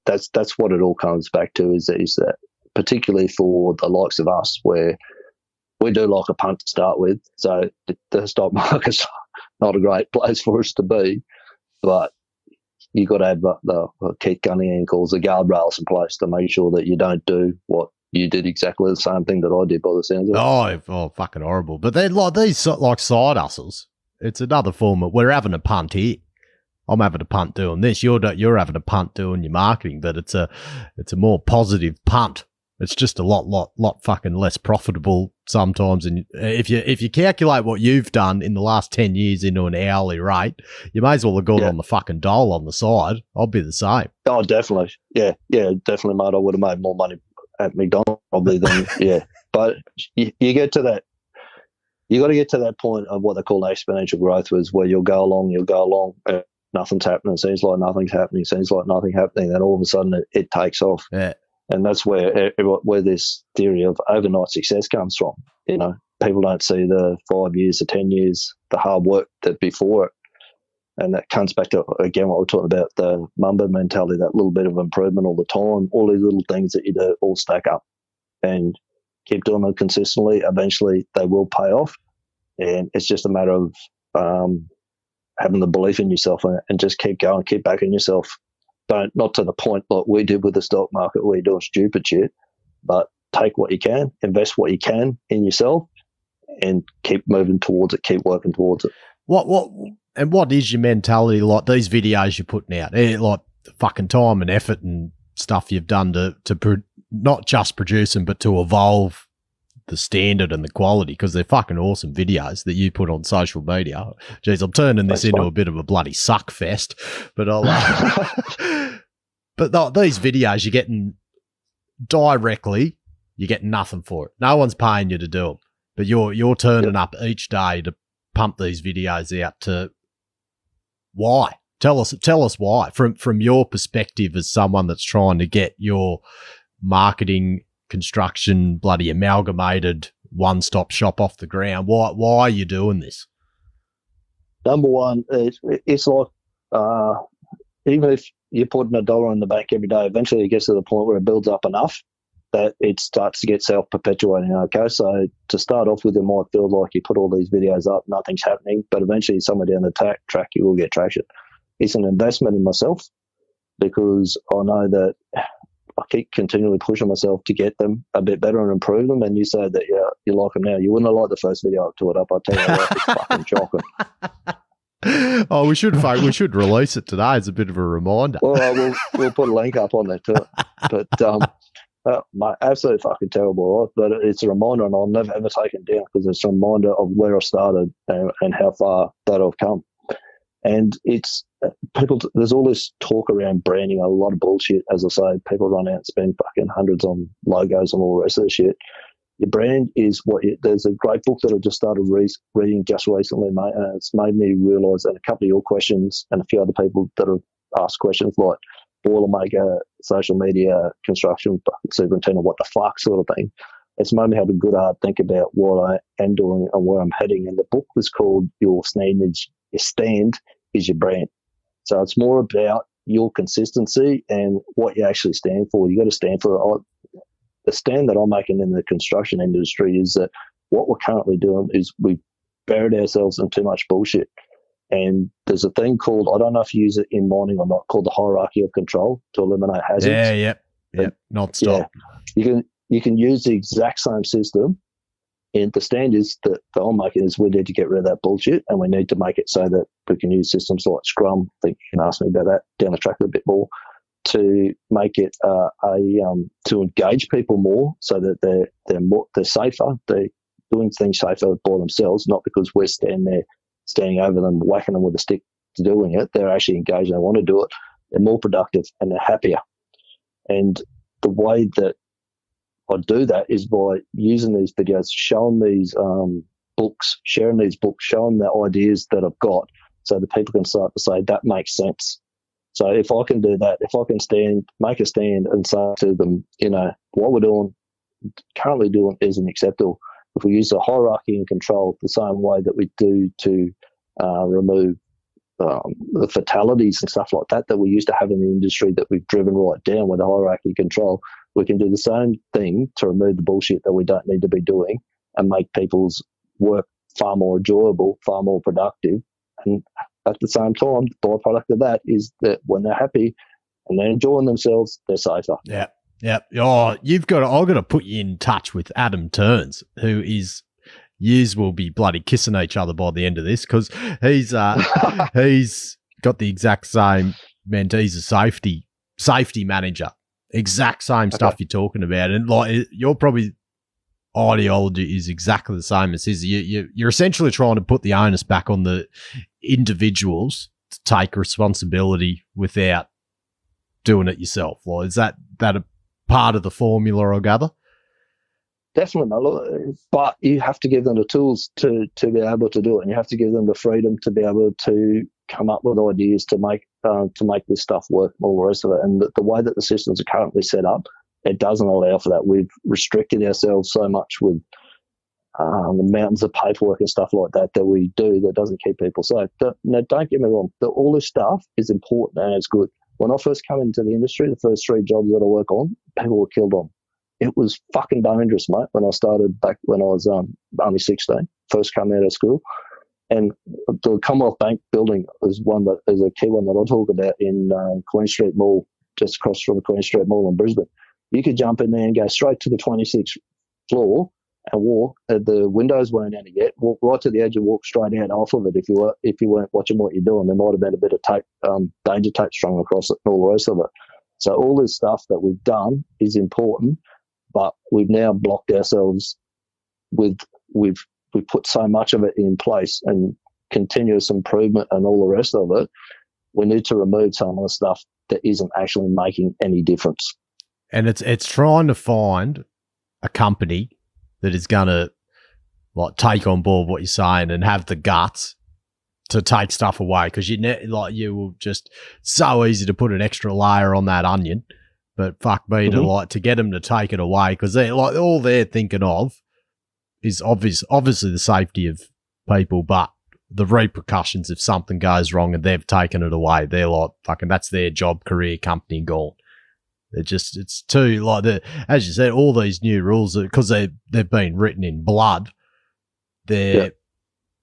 that's what it all comes back to is that particularly for the likes of us where we do like a punt to start with. So the stock market's not a great place for us to be, but you got to have the keep gunning ankles, the guardrails in place to make sure that you don't do what you did exactly the same thing that I did by the sounds of it. Oh, fucking horrible. But they're like these like side hustles. It's another form of, we're having a punt here. I'm having a punt doing this. You're having a punt doing your marketing, but it's a more positive punt. It's just a lot fucking less profitable sometimes. And if you calculate what you've done in the last 10 years into an hourly rate, you may as well have gone on the fucking dole on the side. I'll be the same. Oh, definitely. Yeah, definitely, mate. I would have made more money at McDonald's probably than But you get to that. You got to get to that point of what they call exponential growth, was where you'll go along. Nothing's happening. Seems like nothing's happening. Seems like nothing happening. Then all of a sudden it takes off. Yeah. And that's where this theory of overnight success comes from. People don't see the 5 years, the 10 years, the hard work that before it. And that comes back to, again, what we're talking about, the Mamba mentality, that little bit of improvement all the time, all these little things that you do all stack up. And keep doing them consistently. Eventually they will pay off. And it's just a matter of having the belief in yourself and just keep going, keep backing yourself. Not to the point like we did with the stock market where you're doing stupid shit, but take what you can, invest what you can in yourself, and keep moving towards it, keep working towards it. What is your mentality like? These videos you're putting out, like the fucking time and effort and stuff you've done to not just produce them, but to evolve the standard and the quality, because they're fucking awesome videos that you put on social media. Jeez, I'm turning this into a bit of a bloody suck fest, but these videos you're getting directly, you're getting nothing for it. No one's paying you to do them, but you're turning up each day to pump these videos out. To why? Tell us why from your perspective as someone that's trying to get your marketing, construction, bloody amalgamated one-stop shop off the ground. Why are you doing this? Number one, it's like even if you're putting $1 in the bank every day, eventually it gets to the point where it builds up enough that it starts to get self-perpetuating. Okay, so to start off with, it might feel like you put all these videos up, nothing's happening, but eventually somewhere down the track you will get traction. It's an investment in myself, because I know that I keep continually pushing myself to get them a bit better and improve them. And you say that you like them now. You wouldn't have liked the first video I put it up. I tell you what, it's fucking shocking. Oh, we should release it today as a bit of a reminder. Well, we'll put a link up on there too. But mate, absolutely fucking terrible, right? But it's a reminder, and I'll never ever take it down, because it's a reminder of where I started and how far that I've come. And it's people. There's all this talk around branding, a lot of bullshit. As I say, people run out and spend fucking hundreds on logos and all the rest of the shit. Your brand is what. There's a great book that I just started reading just recently, mate, and it's made me realise that a couple of your questions and a few other people that have asked questions like boilermaker, social media, construction superintendent, what the fuck sort of thing. It's made me have a good hard think about what I am doing and where I'm heading. And the book was called Your Stand is Your Brand. So it's more about your consistency and what you actually stand for. You got to stand for it. The stand that I'm making in the construction industry is that what we're currently doing is we've buried ourselves in too much bullshit. And there's a thing called, I don't know if you use it in mining or not, called the hierarchy of control to eliminate hazards. Yep. Not stop. Yeah. You can use the exact same system, and the stand is that I'm making is we need to get rid of that bullshit, and we need to make it so that we can use systems like SCRUM. I think you can ask me about that down the track a bit more, to make it to engage people more, so that they're safer, they're doing things safer by themselves, not because we're standing over them, whacking them with a stick to doing it. They're actually engaged, they want to do it, they're more productive, and they're happier. And the way that I do that is by using these videos, showing these books, sharing these books, showing the ideas that I've got, so that people can start to say, that makes sense. So if I can do that, if I can make a stand and say to them, what we're currently doing isn't acceptable. If we use the hierarchy and control the same way that we do to remove the fatalities and stuff like that we used to have in the industry, that we've driven right down with the hierarchy control, we can do the same thing to remove the bullshit that we don't need to be doing and make people's work far more enjoyable, far more productive. And at the same time, the byproduct of that is that when they're happy and they're enjoying themselves, they're safer. Yeah. Oh, I've got to put you in touch with Adam Turns, who is, yous will be bloody kissing each other by the end of this, because he's got the exact same he's a safety manager, exact same stuff you're talking about, and like you're probably ideology is exactly the same as his. You're essentially trying to put the onus back on the individuals to take responsibility without doing it yourself. Like, is that a part of the formula, I gather? Definitely, no. But you have to give them the tools to be able to do it, and you have to give them the freedom to be able to come up with ideas to make this stuff work, all the rest of it. And the way that the systems are currently set up, it doesn't allow for that. We've restricted ourselves so much with the mountains of paperwork and stuff like that we do that doesn't keep people safe. Now, don't get me wrong. All this stuff is important and it's good. When I first came into the industry, the first 3 jobs that I work on, people were killed on. It was fucking dangerous, mate, when I started back when I was only 16, first coming out of school. And the Commonwealth Bank building is a key one that I'll talk about in Queen Street Mall, just across from the Queen Street Mall in Brisbane. You could jump in there and go straight to the 26th floor and walk. The windows weren't in it yet. Walk right to the edge and walk straight out off of it. If you weren't watching what you're doing, there might have been a bit of tape, danger tape strung across it, and all the rest of it. So all this stuff that we've done is important, but we've now blocked ourselves with we've put so much of it in place and continuous improvement and all the rest of it. We need to remove some of the stuff that isn't actually making any difference. And it's trying to find a company that is going to like take on board what you're saying and have the guts to take stuff away, because you will just so easy to put an extra layer on that onion. But fuck me to get them to take it away, because they're like all they're thinking of is obviously the safety of people, but the repercussions if something goes wrong and they've taken it away, they're like fucking that's their job, career, company gone. It's too like as you said, all these new rules because they've been written in blood. They're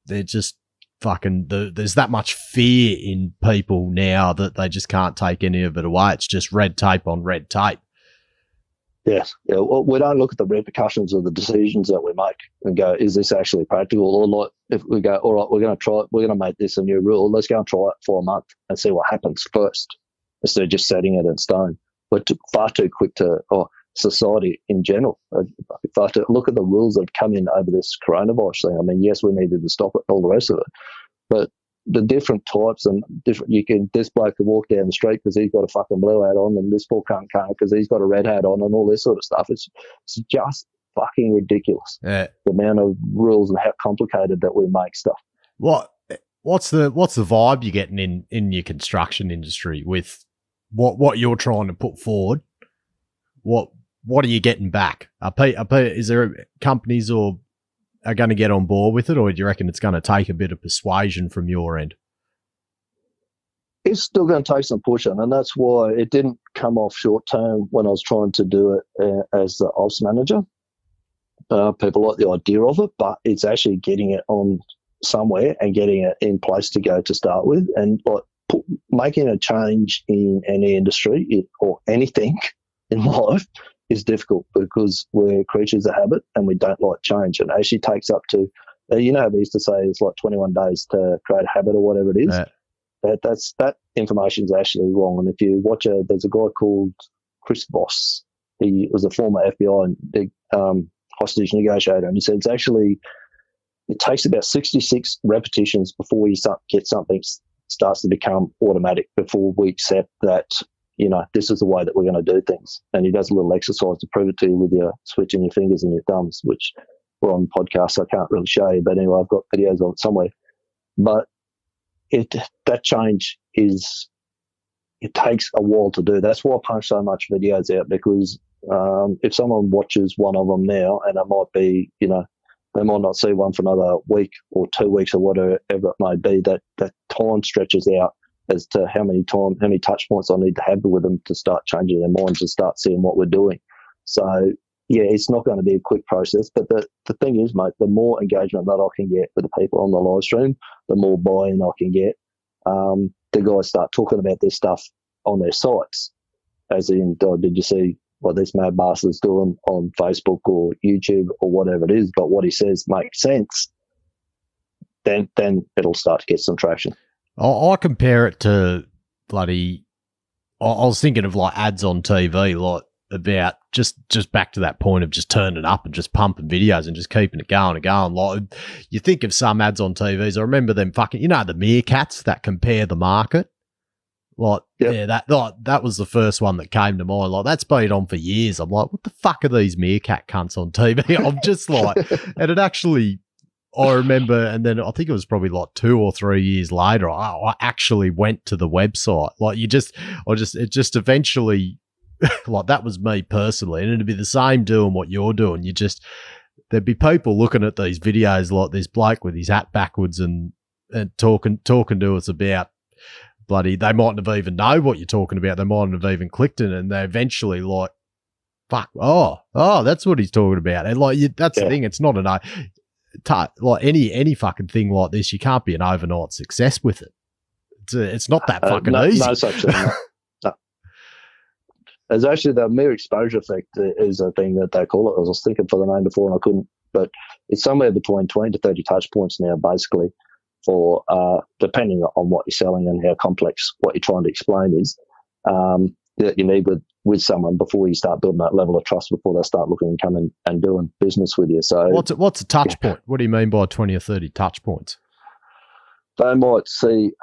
just fucking. There's that much fear in people now that they just can't take any of it away. It's just red tape on red tape. Yes. Yeah. Well, we don't look at the repercussions of the decisions that we make and go, is this actually practical? Or like, if we go, all right, we're going to make this a new rule. Let's go and try it for a month and see what happens first, instead of just setting it in stone. We're far too quick or society in general, far too look at the rules that have come in over this coronavirus thing. I mean, yes, we needed to stop it and all the rest of it, but the different types and this bloke could walk down the street because he's got a fucking blue hat on, and this poor cunt can't because he's got a red hat on, and all this sort of stuff. It's just fucking ridiculous. Yeah. The amount of rules and how complicated that we make stuff. What's the vibe you're getting in your construction industry with what you're trying to put forward? What are you getting back? Is there companies or are going to get on board with it, or do you reckon it's going to take a bit of persuasion from your end? It's still going to take some pushing, and that's why it didn't come off short term when I was trying to do it as the ops manager. People like the idea of it, but it's actually getting it on somewhere and getting it in place to go to start with, and like making a change in any industry or anything in life is difficult because we're creatures of habit and we don't like change. And it actually takes up to, they used to say it's like 21 days to create a habit or whatever it is. Right. That information is actually wrong. And if you watch there's a guy called Chris Voss. He was a former FBI and hostage negotiator, and he said it takes about 66 repetitions before you get something starts to become automatic, before we accept that, this is the way that we're going to do things. And he does a little exercise to prove it to you with your switching your fingers and your thumbs, which we're on podcasts, so I can't really show you. But anyway, I've got videos of it somewhere. But that change it takes a while to do. That's why I punch so much videos out, because if someone watches one of them now, and it might be, they might not see one for another week or 2 weeks or whatever it may be, that time stretches out as to how many touch points I need to have with them to start changing their minds and start seeing what we're doing. So, yeah, it's not going to be a quick process. But the thing is, mate, the more engagement that I can get with the people on the live stream, the more buy-in I can get. The guys start talking about this stuff on their sites, as in, did you see what this mad bastard's doing on Facebook or YouTube or whatever it is, but what he says makes sense, then it'll start to get some traction. I compare it to I was thinking of like ads on TV, like about just back to that point of just turning up and just pumping videos and just keeping it going and going. Like, you think of some ads on TVs, I remember them fucking, the meerkats that compare the market. Like, yep. Yeah, that was the first one that came to mind. Like, that's been on for years. I'm like, what the fuck are these meerkat cunts on TV? I'm just like, and it actually, I remember, and then I think it was probably like 2 or 3 years later, I actually went to the website. Like, it just eventually, like, that was me personally, and it'd be the same doing what you're doing. There'd be people looking at these videos like this bloke with his hat backwards and talking to us about bloody, they mightn't have even know what you're talking about. They mightn't have even clicked it, and they eventually like, fuck, oh, that's what he's talking about. And like, that's the thing. It's not like any fucking thing like this. You can't be an overnight success with it. It's not that fucking easy. No such thing. No. There's actually the mere exposure effect is a thing that they call it. I was thinking for the name before and I couldn't, but it's somewhere between 20 to 30 touch points now, basically, for depending on what you're selling and how complex what you're trying to explain is, that you need with someone before you start building that level of trust, before they start looking and coming and doing business with you. So what's a touch point? What do you mean by 20 or 30 touch points? They might see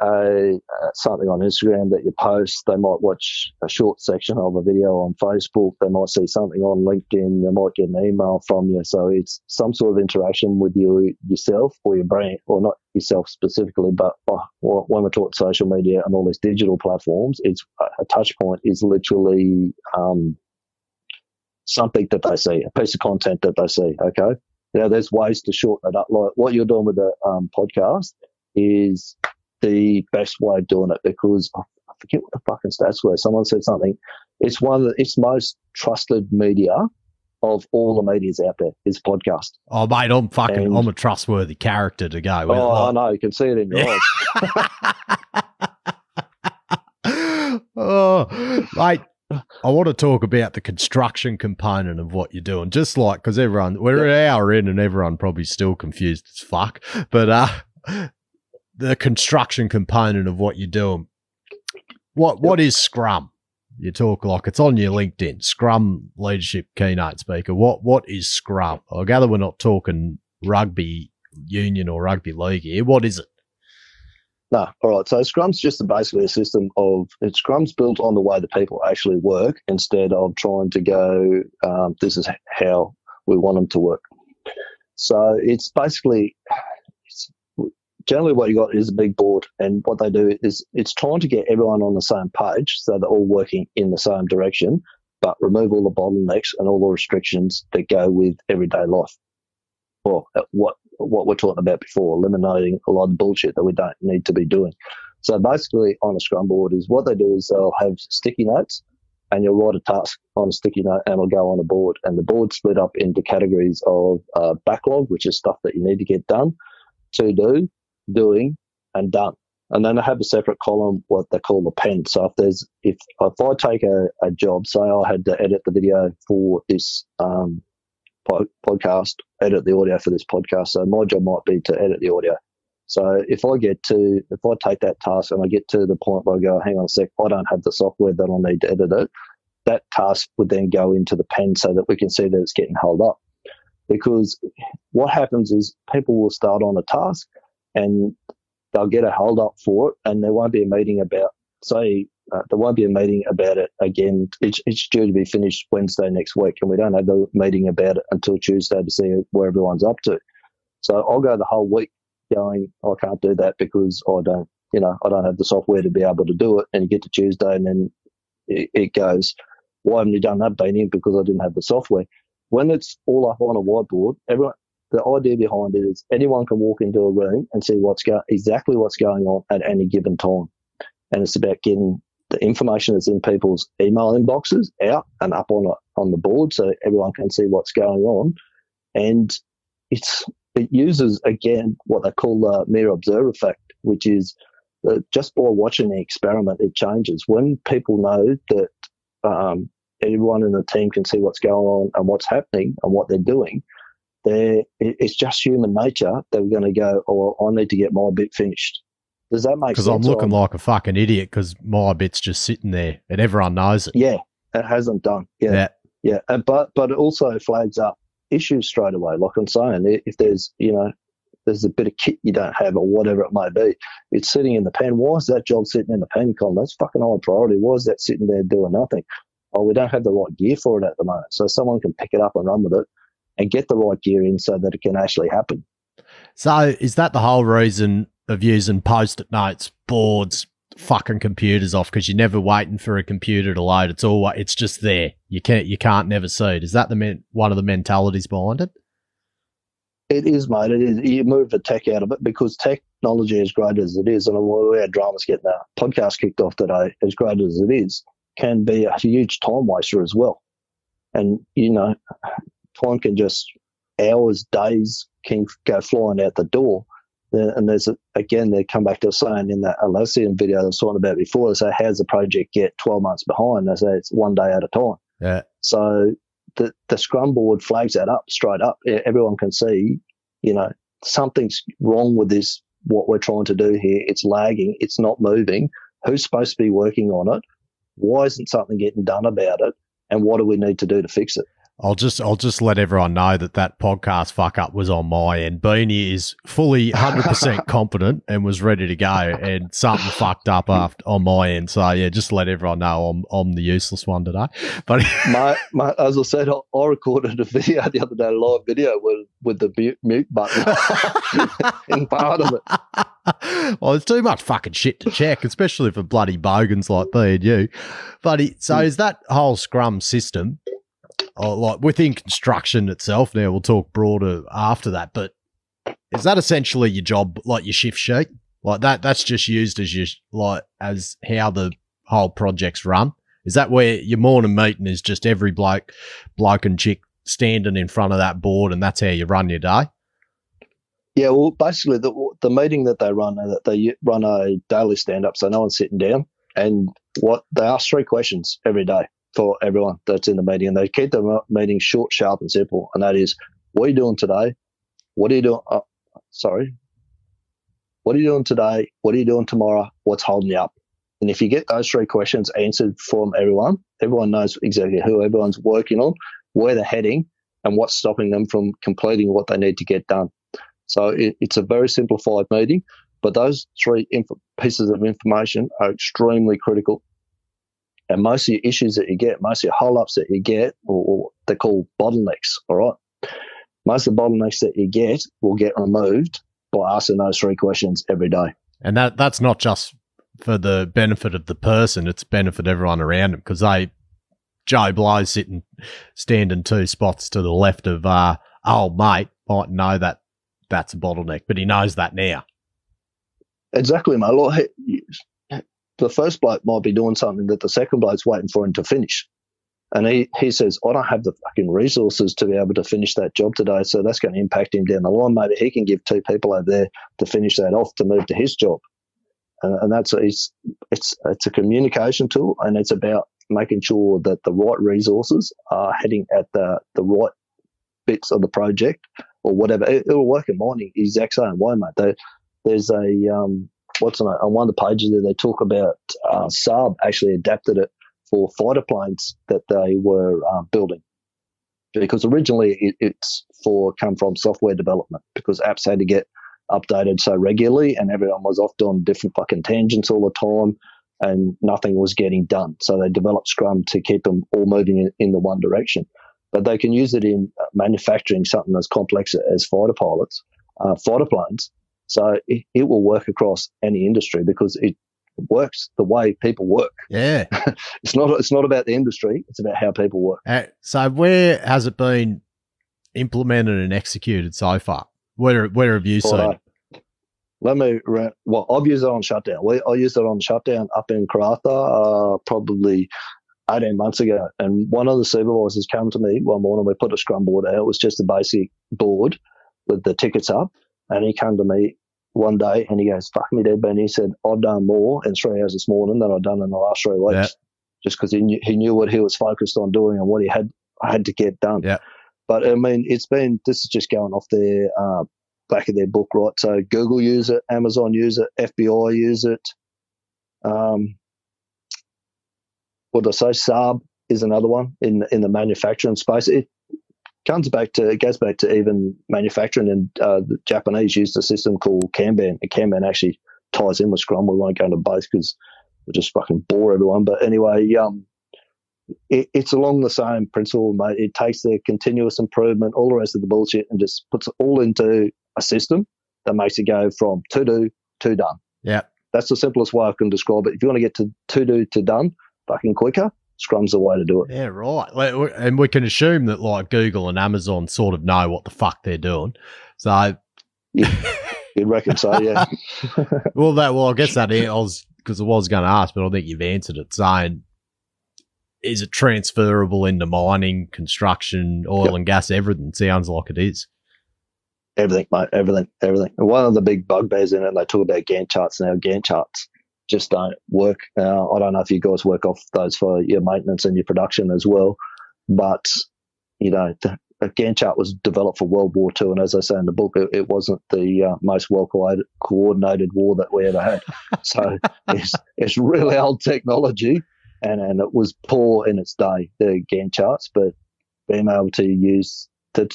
something on Instagram that you post. They might watch a short section of a video on Facebook. They might see something on LinkedIn. They might get an email from you. So it's some sort of interaction with yourself or your brand, or not yourself specifically, but when we're talking social media and all these digital platforms, it's a touch point is literally something that they see, a piece of content that they see. Okay, there's ways to shorten it up. Like what you're doing with the podcast is the best way of doing it, because I forget what the fucking stats were. Someone said something. It's it's most trusted media of all the medias out there is podcast. Oh mate, I'm a trustworthy character to go with. I know, you can see it in your eyes. Oh, mate, I want to talk about the construction component of what you're doing, just like, because we're an hour in and everyone probably still confused as fuck, but the construction component of what you're doing. What is SCRUM? You talk like it's on your LinkedIn, SCRUM Leadership Keynote Speaker. What is SCRUM? I gather we're not talking rugby union or rugby league here. What is it? No, all right. So SCRUM's just basically a system SCRUM's built on the way that people actually work, instead of trying to go, this is how we want them to work. So it's basically, generally what you got is a big board, and what they do is it's trying to get everyone on the same page so they're all working in the same direction, but remove all the bottlenecks and all the restrictions that go with everyday life. Or what we're talking about before, eliminating a lot of bullshit that we don't need to be doing. So basically on a Scrum board is what they do is they'll have sticky notes, and you'll write a task on a sticky note and it'll go on a board, and the board's split up into categories of backlog, which is stuff that you need to get done, to do, doing, and done. And then I have a separate column, what they call the pen. So if I take a job, say I had to edit the video for this podcast, edit the audio for this podcast. So my job might be to edit the audio. So if I take that task and I get to the point where I go, hang on a sec, I don't have the software that I'll need to edit it, that task would then go into the pen so that we can see that it's getting held up. Because what happens is people will start on a task and they'll get a hold up for it, and there won't be a meeting about, there won't be a meeting about it again. It's due to be finished Wednesday next week, and we don't have the meeting about it until Tuesday to see where everyone's up to. So I'll go the whole week going, I can't do that because I don't have the software to be able to do it. And you get to Tuesday and then it goes, why haven't you done that, Beanie? Because I didn't have the software. When it's all up on a whiteboard, the idea behind it is anyone can walk into a room and see exactly what's going on at any given time. And it's about getting the information that's in people's email inboxes out and up on the board so everyone can see what's going on. And it uses, again, what they call the mere observer effect, which is just by watching the experiment, it changes. When people know that everyone in the team can see what's going on and what's happening and what they're doing, it's just human nature that we're going to go, I need to get my bit finished. Does that make sense? Because I'm looking like a fucking idiot because my bit's just sitting there and everyone knows it. Yeah, it hasn't done. Yeah. But it also flags up issues straight away. Like I'm saying, if there's a bit of kit you don't have or whatever it may be, it's sitting in the pen. Why is that job sitting in the pen column? That's fucking high priority. Why is that sitting there doing nothing? Oh, we don't have the right gear for it at the moment. So someone can pick it up and run with it and get the right gear in so that it can actually happen. So is that the whole reason of using Post-it notes, boards, fucking computers off? Because you're never waiting for a computer to load. It's just there. You can't never see it. Is that one of the mentalities behind it? It is, mate. It is. You move the tech out of it because technology, as great as it is, and we had dramas getting our podcast kicked off today, as great as it is, can be a huge time waster as well. And, time can just, hours, days can go flying out the door And again, they come back to saying in that Atlassian video I was talking about before, they say, how's the project get 12 months behind? They say it's one day at a time. Yeah. So the Scrum board flags that up straight up. Everyone can see, something's wrong with this, what we're trying to do here. It's lagging. It's not moving. Who's supposed to be working on it? Why isn't something getting done about it? And what do we need to do to fix it? I'll just let everyone know that podcast fuck up was on my end. Beanie is fully 100% competent and was ready to go, and something fucked up on my end. So yeah, just let everyone know I'm the useless one today. But as I said, I recorded a video the other day, a live video with the mute button in part of it. Well, there's too much fucking shit to check, especially for bloody bogans like me and you. Buddy, so is that whole Scrum system, like within construction itself, now we'll talk broader after that, but is that essentially your job, like your shift sheet? Like that's just used as how the whole project's run? Is that where your morning meeting is just every bloke and chick standing in front of that board, and that's how you run your day? Yeah, well, basically the meeting that they run a daily stand-up, so no one's sitting down, and they ask 3 questions every day for everyone that's in the meeting, and they keep the meeting short, sharp, and simple. And that is, what are you doing today? What are you doing? What are you doing today? What are you doing tomorrow? What's holding you up? And if you get those 3 questions answered from everyone knows exactly who everyone's working on, where they're heading, and what's stopping them from completing what they need to get done. So it's a very simplified meeting, but those 3 pieces of information are extremely critical. And most of your issues that you get, most of your hold-ups that you get, or they're called bottlenecks, all right? Most of the bottlenecks that you get will get removed by asking those 3 questions every day. And that's not just for the benefit of the person, it's benefit everyone around them, because Joe Blow's standing 2 spots to the left of old mate might know that that's a bottleneck, but he knows that now. Exactly, mate. Like, the first bloke might be doing something that the second bloke's waiting for him to finish. And he says, I don't have the fucking resources to be able to finish that job today, so that's going to impact him down the line. Maybe he can give 2 people over there to finish that off to move to his job. And it's a communication tool, and it's about making sure that the right resources are heading at the right bits of the project or whatever. It'll work in mining exact same way, mate. There's on one of the pages there, they talk about Saab actually adapted it for fighter planes that they were building, because originally it's come from software development, because apps had to get updated so regularly and everyone was off doing different fucking tangents all the time and nothing was getting done. So they developed Scrum to keep them all moving in the one direction. But they can use it in manufacturing something as complex as fighter planes. So it will work across any industry because it works the way people work. Yeah. It's not about the industry. It's about how people work. So where has it been implemented and executed so far? Where have you seen it? I've used it on shutdown. I used it on shutdown up in Karratha probably 18 months ago. And one of the supervisors came to me one morning. We put a Scrum board out. It was just a basic board with the tickets up. And he came to me one day and he goes, fuck me dead, Ben. He said, I've done more in 3 hours this morning than I've done in the last 3 weeks. Yeah. Just because he knew what he was focused on doing and what he had to get done. Yeah. But, I mean, this is just going off their back of their book, right? So Google use it, Amazon use it, FBI use it. What did I say? Saab is another one in the manufacturing space. It goes back to even manufacturing, and the Japanese used a system called Kanban. And Kanban actually ties in with Scrum. We won't go into both because we'll just fucking bore everyone. But anyway, it's along the same principle, mate. It takes the continuous improvement, all the rest of the bullshit, and just puts it all into a system that makes it go from to do to done. Yeah. That's the simplest way I can describe it. If you want to get to do to done fucking quicker, Scrum's the way to do it. Yeah, right. And we can assume that like Google and Amazon sort of know what the fuck they're doing. So you'd reckon so, yeah. I guess that I was going to ask, but I think you've answered it, saying, is it transferable into mining, construction, oil and gas? Everything sounds like it is. Everything, mate. Everything. And one of the big bugbears in it, they talk about Gantt charts now. Gantt charts just don't work. I don't know if you guys work off those for your maintenance and your production as well, but a Gantt chart was developed for World War II, and as I say in the book, it wasn't the most well coordinated war that we ever had. So it's really old technology, and it was poor in its day, the Gantt charts. But being able to use the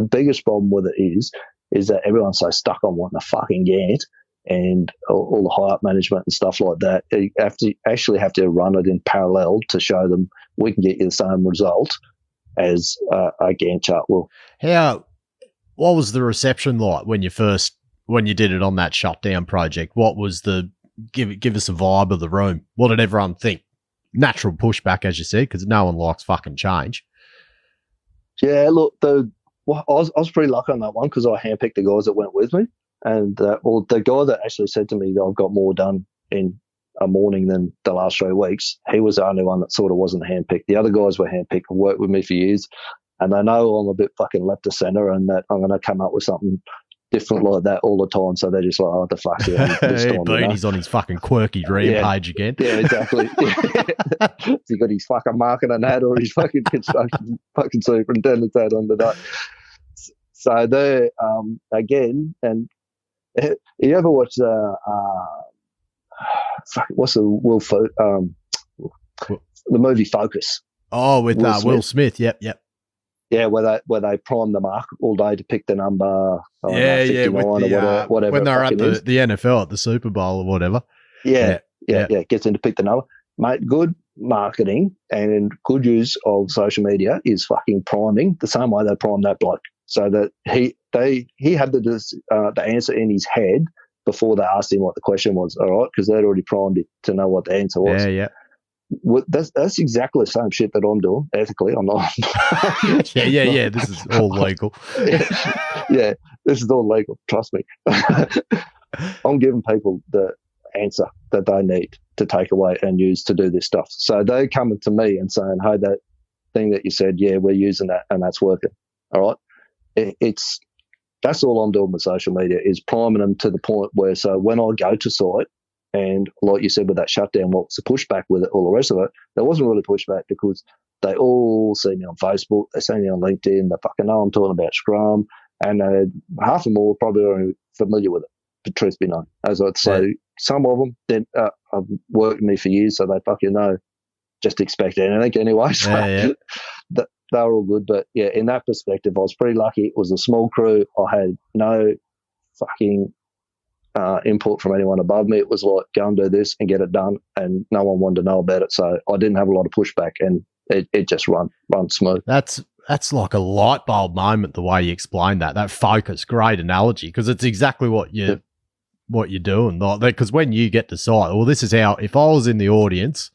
biggest problem with it is that everyone's so stuck on wanting a fucking Gantt, and all the high up management and stuff like that. You have to run it in parallel to show them we can get you the same result as a Gantt chart will. What was the reception like when you did it on that shutdown project? What was give us a vibe of the room? What did everyone think? Natural pushback, as you said, because no one likes fucking change. Yeah, look, I was pretty lucky on that one because I handpicked the guys that went with me. And the guy that actually said to me that I've got more done in a morning than the last 3 weeks, he was the only one that sort of wasn't handpicked. The other guys were handpicked and worked with me for years, and they know I'm a bit fucking left of centre and that I'm going to come up with something different like that all the time. So they're just like, oh, the fuck yeah, this time, Beanie's on his fucking quirky rampage again. Yeah, exactly. He got his fucking marketing hat or his fucking construction fucking superintendent's hat on today. So they're again, and you ever watch what's the movie Focus? Oh, with Will Smith. Yep. Yeah, where they prime the mark all day to pick the number. With whatever. When they're at the NFL at the Super Bowl or whatever. Yeah. Gets in to pick the number, mate. Good marketing and good use of social media is fucking priming the same way they prime that bloke, so that he had the answer in his head before they asked him what the question was, all right, because they'd already primed it to know what the answer was. Yeah. That's exactly the same shit that I'm doing ethically. I'm not. Yeah. This is all legal. Yeah, this is all legal. Trust me. I'm giving people the answer that they need to take away and use to do this stuff. So they're coming to me and saying, hey, that thing that you said, yeah, we're using that and that's working. All right. That's all I'm doing with social media is priming them to the point where, so when I go to site, and like you said with that shutdown, what's the pushback with it, all the rest of it, there wasn't really pushback because they all see me on Facebook, they see me on LinkedIn, they fucking know I'm talking about SCRUM, and half of them were probably already familiar with it, the truth be known. As I'd say, some of them have worked with me for years, so they fucking know, just expect anything anyway. So they were all good. But yeah, in that perspective, I was pretty lucky. It was a small crew. I had no fucking input from anyone above me. It was like, go and do this and get it done, and no one wanted to know about it. So I didn't have a lot of pushback, and it just run smooth. That's like a light bulb moment, the way you explained that focus. Great analogy, because it's exactly what you're doing. Because when you get to site, well, this is how, if I was in the audience,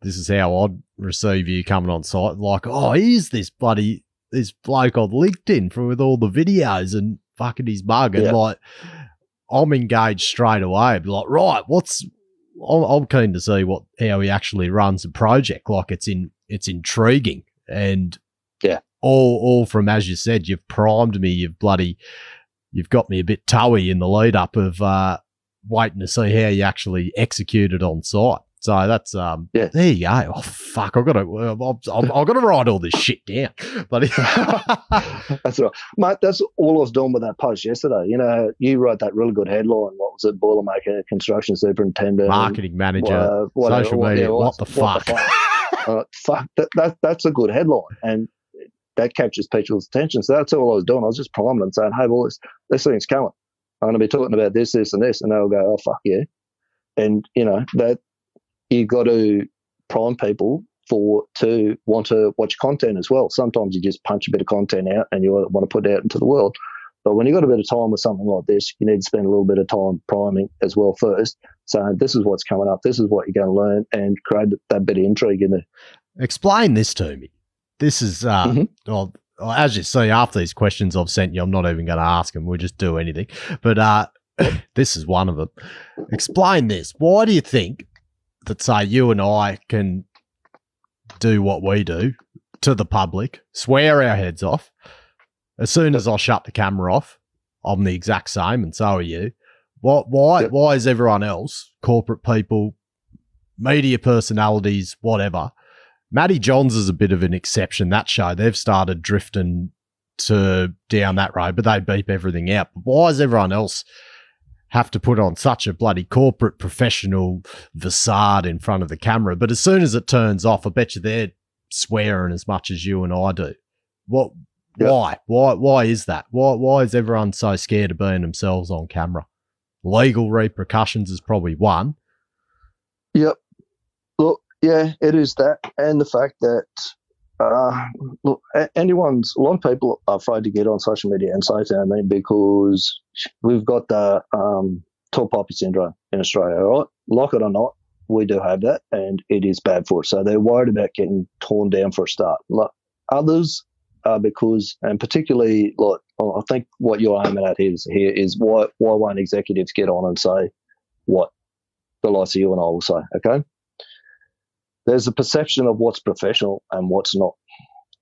this is how I'd receive you coming on site. Like, oh, here's this bloke on LinkedIn with all the videos and fucking his mug. And like, I'm engaged straight away. I'd be like, right, I'm keen to see how he actually runs a project. Like, it's intriguing. And all from, as you said, you've primed me, you've got me a bit toey in the lead up of waiting to see how you actually execute it on site. So that's there you go. Oh fuck! I've got to write all this shit down. But that's right, mate. That's all I was doing with that post yesterday. You know, you wrote that really good headline. What was it? Boilermaker, construction superintendent, marketing manager, social media. What the fuck? Fuck. That's a good headline, and that captures people's attention. So that's all I was doing. I was just priming and saying, "Hey, well, this thing's coming. I'm going to be talking about this, and this," and they'll go, "Oh fuck yeah!" And you know that. You've got to prime people to want to watch content as well. Sometimes you just punch a bit of content out and you want to put it out into the world. But when you've got a bit of time with something like this, you need to spend a little bit of time priming as well first. So this is what's coming up. This is what you're going to learn, and create that bit of intrigue in there. Explain this to me. This is, well, as you see, after these questions I've sent you, I'm not even going to ask them. We'll just do anything. But this is one of them. Explain this. Why do you think that, say, you and I can do what we do to the public, swear our heads off, as soon as I shut the camera off, I'm the exact same, and so are you. Why is everyone else, corporate people, media personalities, whatever? Matty Johns is a bit of an exception. That show, they've started drifting down that road, but they beep everything out. But why does everyone else have to put on such a bloody corporate professional facade in front of the camera? But as soon as it turns off, I bet you they're swearing as much as you and I do. What? Yep. Why is that? Why is everyone so scared of being themselves on camera? Legal repercussions is probably one. Yep. Look, yeah, it is that, and the fact that look, a lot of people are afraid to get on social media and say something because we've got the tall poppy syndrome in Australia, right? Like it or not, we do have that, and it is bad for us. So they're worried about getting torn down for a start. Like others, because, and particularly, like I think what you're aiming at here is why won't executives get on and say what the likes of you and I will say? Okay. There's a perception of what's professional and what's not.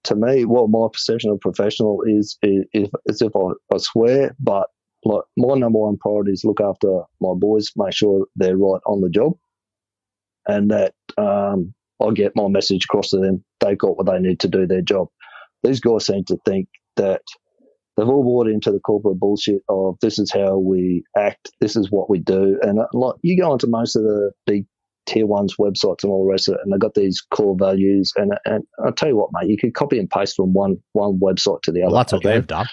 To me, what my perception of professional is if I swear, but like my number one priority is look after my boys, make sure they're right on the job, and that I get my message across to them. They've got what they need to do their job. These guys seem to think that they've all bought into the corporate bullshit of this is how we act, this is what we do, and like you go into most of the big tier ones websites and all the rest of it, and they've got these core values, and I'll tell you what, mate, you can copy and paste from one website to the other. Well, that's what they've done.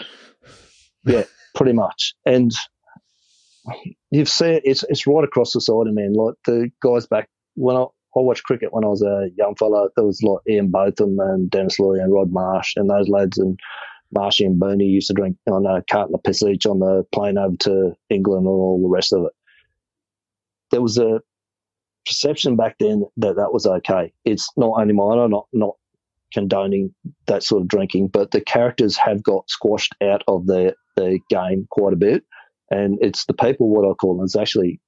Yeah, pretty much. And you've seen it's right across society, man. Like the guys back when I watched cricket when I was a young fella, there was like Ian Botham and Dennis Lilly and Rod Marsh and those lads, and Marshy and Beanie used to drink on a carton of piss each on the plane over to England and all the rest of it. There was a perception back then that was okay. It's not anymore. I'm not condoning that sort of drinking, but the characters have got squashed out of the game quite a bit, and it's the people, what I call, and it's actually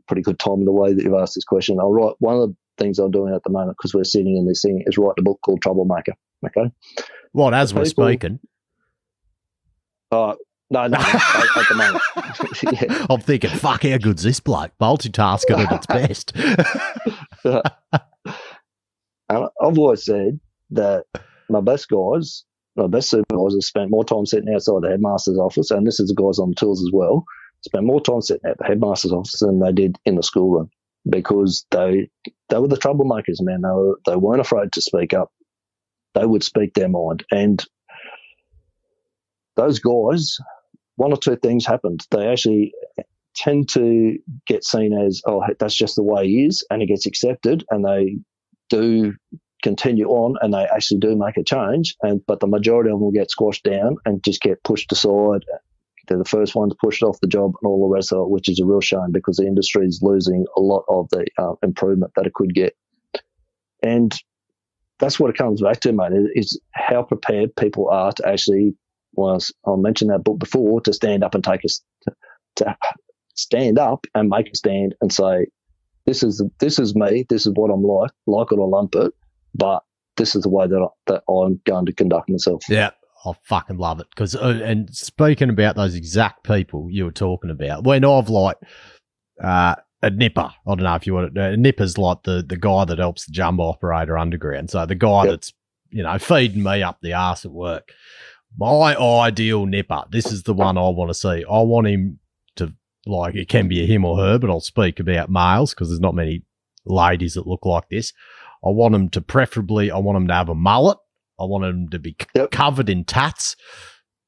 pretty good time in the way that you've asked this question. I'll write one of the things I'm doing at the moment because we're sitting in this thing is write a book called Troublemaker. Okay. What, as we're speaking? No, at the moment. Yeah. I'm thinking, fuck, how good's this bloke? Multitasking at its best. And I've always said that my best supervisors spent more time sitting outside the headmaster's office, and this is the guys on the tools as well, spent more time sitting at the headmaster's office than they did in the schoolroom, because they were the troublemakers, man. They weren't afraid to speak up. They would speak their mind. And those guys, one or two things happened. They actually tend to get seen as, oh, that's just the way he is, and it gets accepted, and they do continue on, and they actually do make a change. But the majority of them will get squashed down and just get pushed aside. They're the first ones pushed off the job and all the rest of it, which is a real shame because the industry is losing a lot of the improvement that it could get. And that's what it comes back to, mate, is how prepared people are to actually, well, I mentioned that book before, to stand up and to stand up and make a stand and say, this is me, this is what I'm like it or lump it, but this is the way that I'm going to conduct myself. Yeah, I fucking love it. Because and speaking about those exact people you were talking about, when I've a nipper, I don't know if you want to, a nipper's like the guy that helps the jumbo operator underground. So the guy that's, feeding me up the arse at work. My ideal nipper, this is the one I want to see. I want him to, like, it can be a him or her, but I'll speak about males because there's not many ladies that look like this. I want him to have a mullet. I want him to be covered in tats,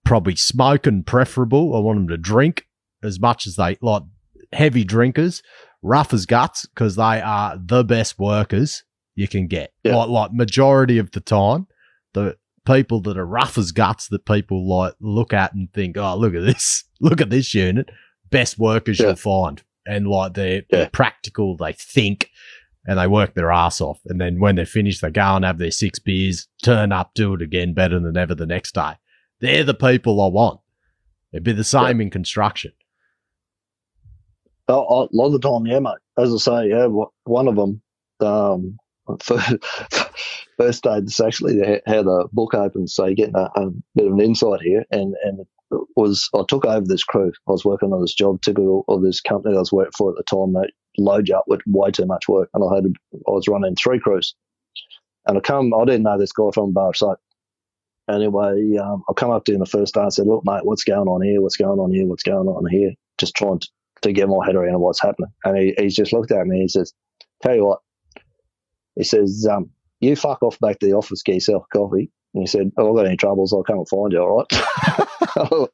probably smoking preferable. I want him to drink as much as they like, heavy drinkers, rough as guts, because they are the best workers you can get. Yeah. Like majority of the time, the people that are rough as guts that people like look at and think, oh, look at this unit, best workers you'll find. And like they're practical, they think, and they work their ass off. And then when they're finished, they go and have their 6 beers, turn up, do it again better than ever the next day. They're the people I want. It'd be the same in construction. A lot of the time, yeah, mate. As I say, yeah, one of them, first day, it's actually how the book opens, so you're getting a bit of an insight here. And I took over this crew. I was working on this job, typical of this company I was working for at the time. They load you up with way too much work, and I was running 3 crews. And I didn't know this guy from Bar Soap. Anyway, I come up to him the first day and said, "Look, mate, what's going on here? What's going on here? What's going on here?" Just trying to get my head around what's happening. And he's just looked at me and he says, "Tell you what," he says, "you fuck off back to the office, get yourself a coffee." And he said, "If I've got any troubles, I'll come and find you, all right?"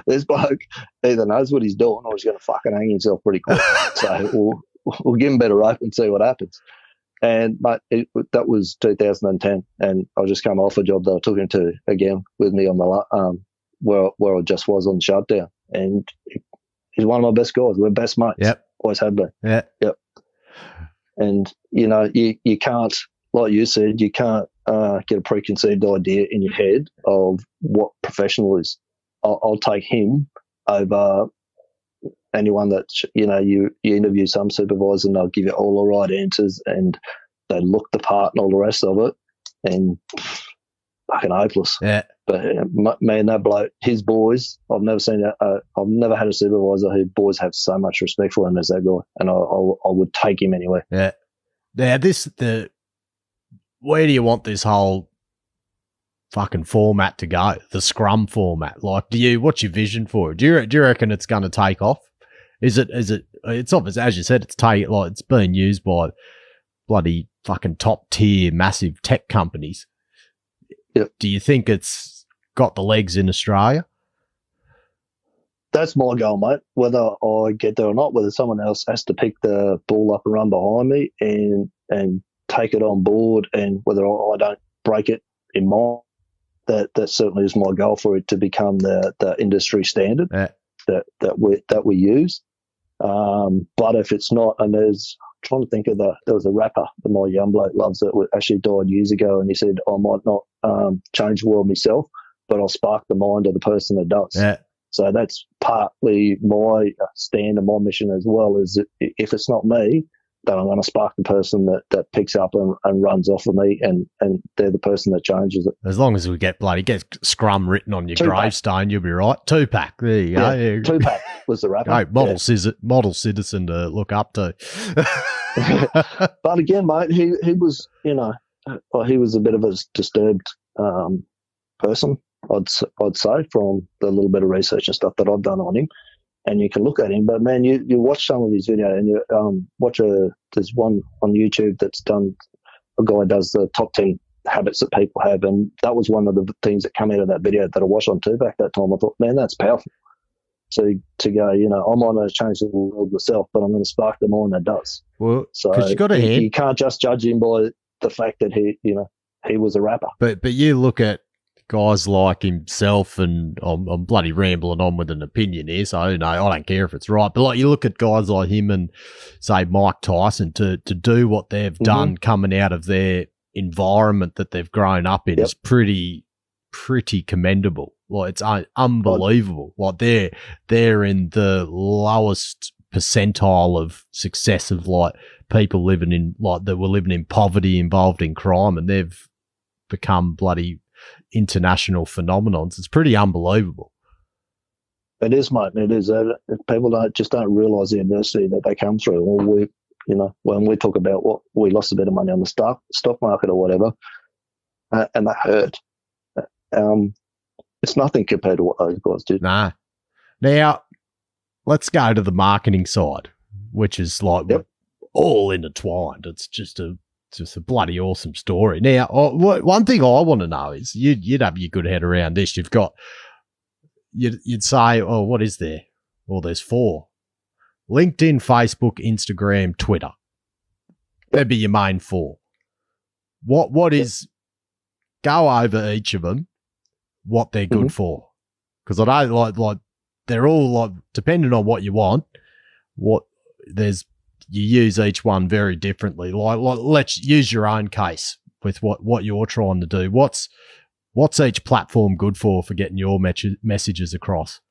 This bloke either knows what he's doing or he's going to fucking hang himself pretty quick. So we'll give him a bit of rope and see what happens. And mate, that was 2010, and I just come off a job that I took him to again with me on the where I just was on shutdown, and he's one of my best guys. We're best mates. Yep, always have been. Yeah, yep. And you can't, like you said, you can't get a preconceived idea in your head of what professional is. I'll take him over anyone that, you interview some supervisor and they'll give you all the right answers and they look the part and all the rest of it, and fucking hopeless. Yeah. But man, that bloke, his boys, I've never had a supervisor whose boys have so much respect for him as that guy, and I would take him anywhere. Yeah. Now where do you want this whole fucking format to go? The SCRUM format. Like, what's your vision for it? Do you reckon it's going to take off? It's obvious, as you said, it's being used by bloody fucking top tier massive tech companies. Yep. Do you think it's got the legs in Australia? That's my goal, mate. Whether I get there or not, whether someone else has to pick the ball up and run behind me and take it on board, and whether I don't break it in my, that certainly is my goal, for it to become the industry standard. Yeah. that we use. But if it's not, and I'm trying to think of there was a rapper that my young bloke loves that actually died years ago, and he said, "I might not change the world myself, but I'll spark the mind of the person that does." Yeah. So that's partly my stand and my mission as well, is if it's not me, then I'm going to spark the person that picks up and runs off of me, and they're the person that changes it. As long as we get SCRUM written on your Tupac. gravestone, you'll be right. Tupac, there you go. Yeah, Tupac was the rapper. Great model citizen to look up to. But again, mate, he was, he was a bit of a disturbed person, I'd say, from the little bit of research and stuff that I've done on him. And you can look at him, but man, you watch some of his videos, and you there's one on YouTube that's done, a guy does the top 10 habits that people have, and that was one of the things that came out of that video that I watched on Tupac that time. I thought, man, that's powerful. So to go, I might not change the world myself, but I'm going to spark the mind that does. Well, so because you got a head. You can't just judge him by the fact that he was a rapper. But you look at guys like himself, and I'm bloody rambling on with an opinion here, so I don't care if it's right. But like, you look at guys like him and say Mike Tyson to do what they've done coming out of their environment that they've grown up in is pretty commendable. Like, it's unbelievable. Like, they're in the lowest percentile of success of like people living in, like, that were living in poverty, involved in crime, and they've become bloody international phenomenons. It's pretty unbelievable. It is, mate. It is. People don't realise the adversity that they come through. Or when we talk about what we lost a bit of money on the stock market or whatever, and that hurt. It's nothing compared to what those guys did. Nah. Now, let's go to the marketing side, which is like all intertwined. It's just a bloody awesome story. Now, one thing I want to know is you'd have your good head around this. You'd say, oh, what is there? Well, there's 4: LinkedIn, Facebook, Instagram, Twitter. That'd be your main 4. What is? Go over each of them, what they're good for, because I don't like they're all like, depending on what you want. You use each one very differently. Like let's use your own case with what you're trying to do. What's each platform good for getting your messages across?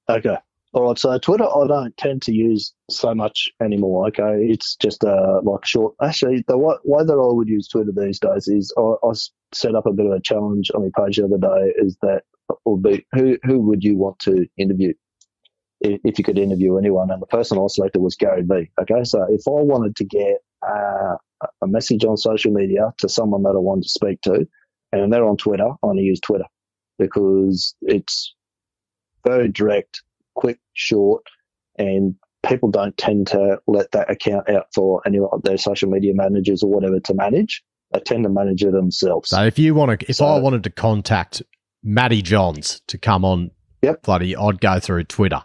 Okay. All right. So Twitter, I don't tend to use so much anymore. Okay. It's just like short. Actually, the way that I would use Twitter these days is I set up a bit of a challenge on my page the other day, is that would be who would you want to interview if you could interview anyone? And the person I selected was Gary Vee. Okay, so if I wanted to get a message on social media to someone that I wanted to speak to, and they're on Twitter, I'm going to use Twitter because it's very direct, quick, short, and people don't tend to let that account out for any of their social media managers or whatever to manage. They tend to manage it themselves. So if I wanted to contact Matty Johns to come on, bloody, I'd go through Twitter.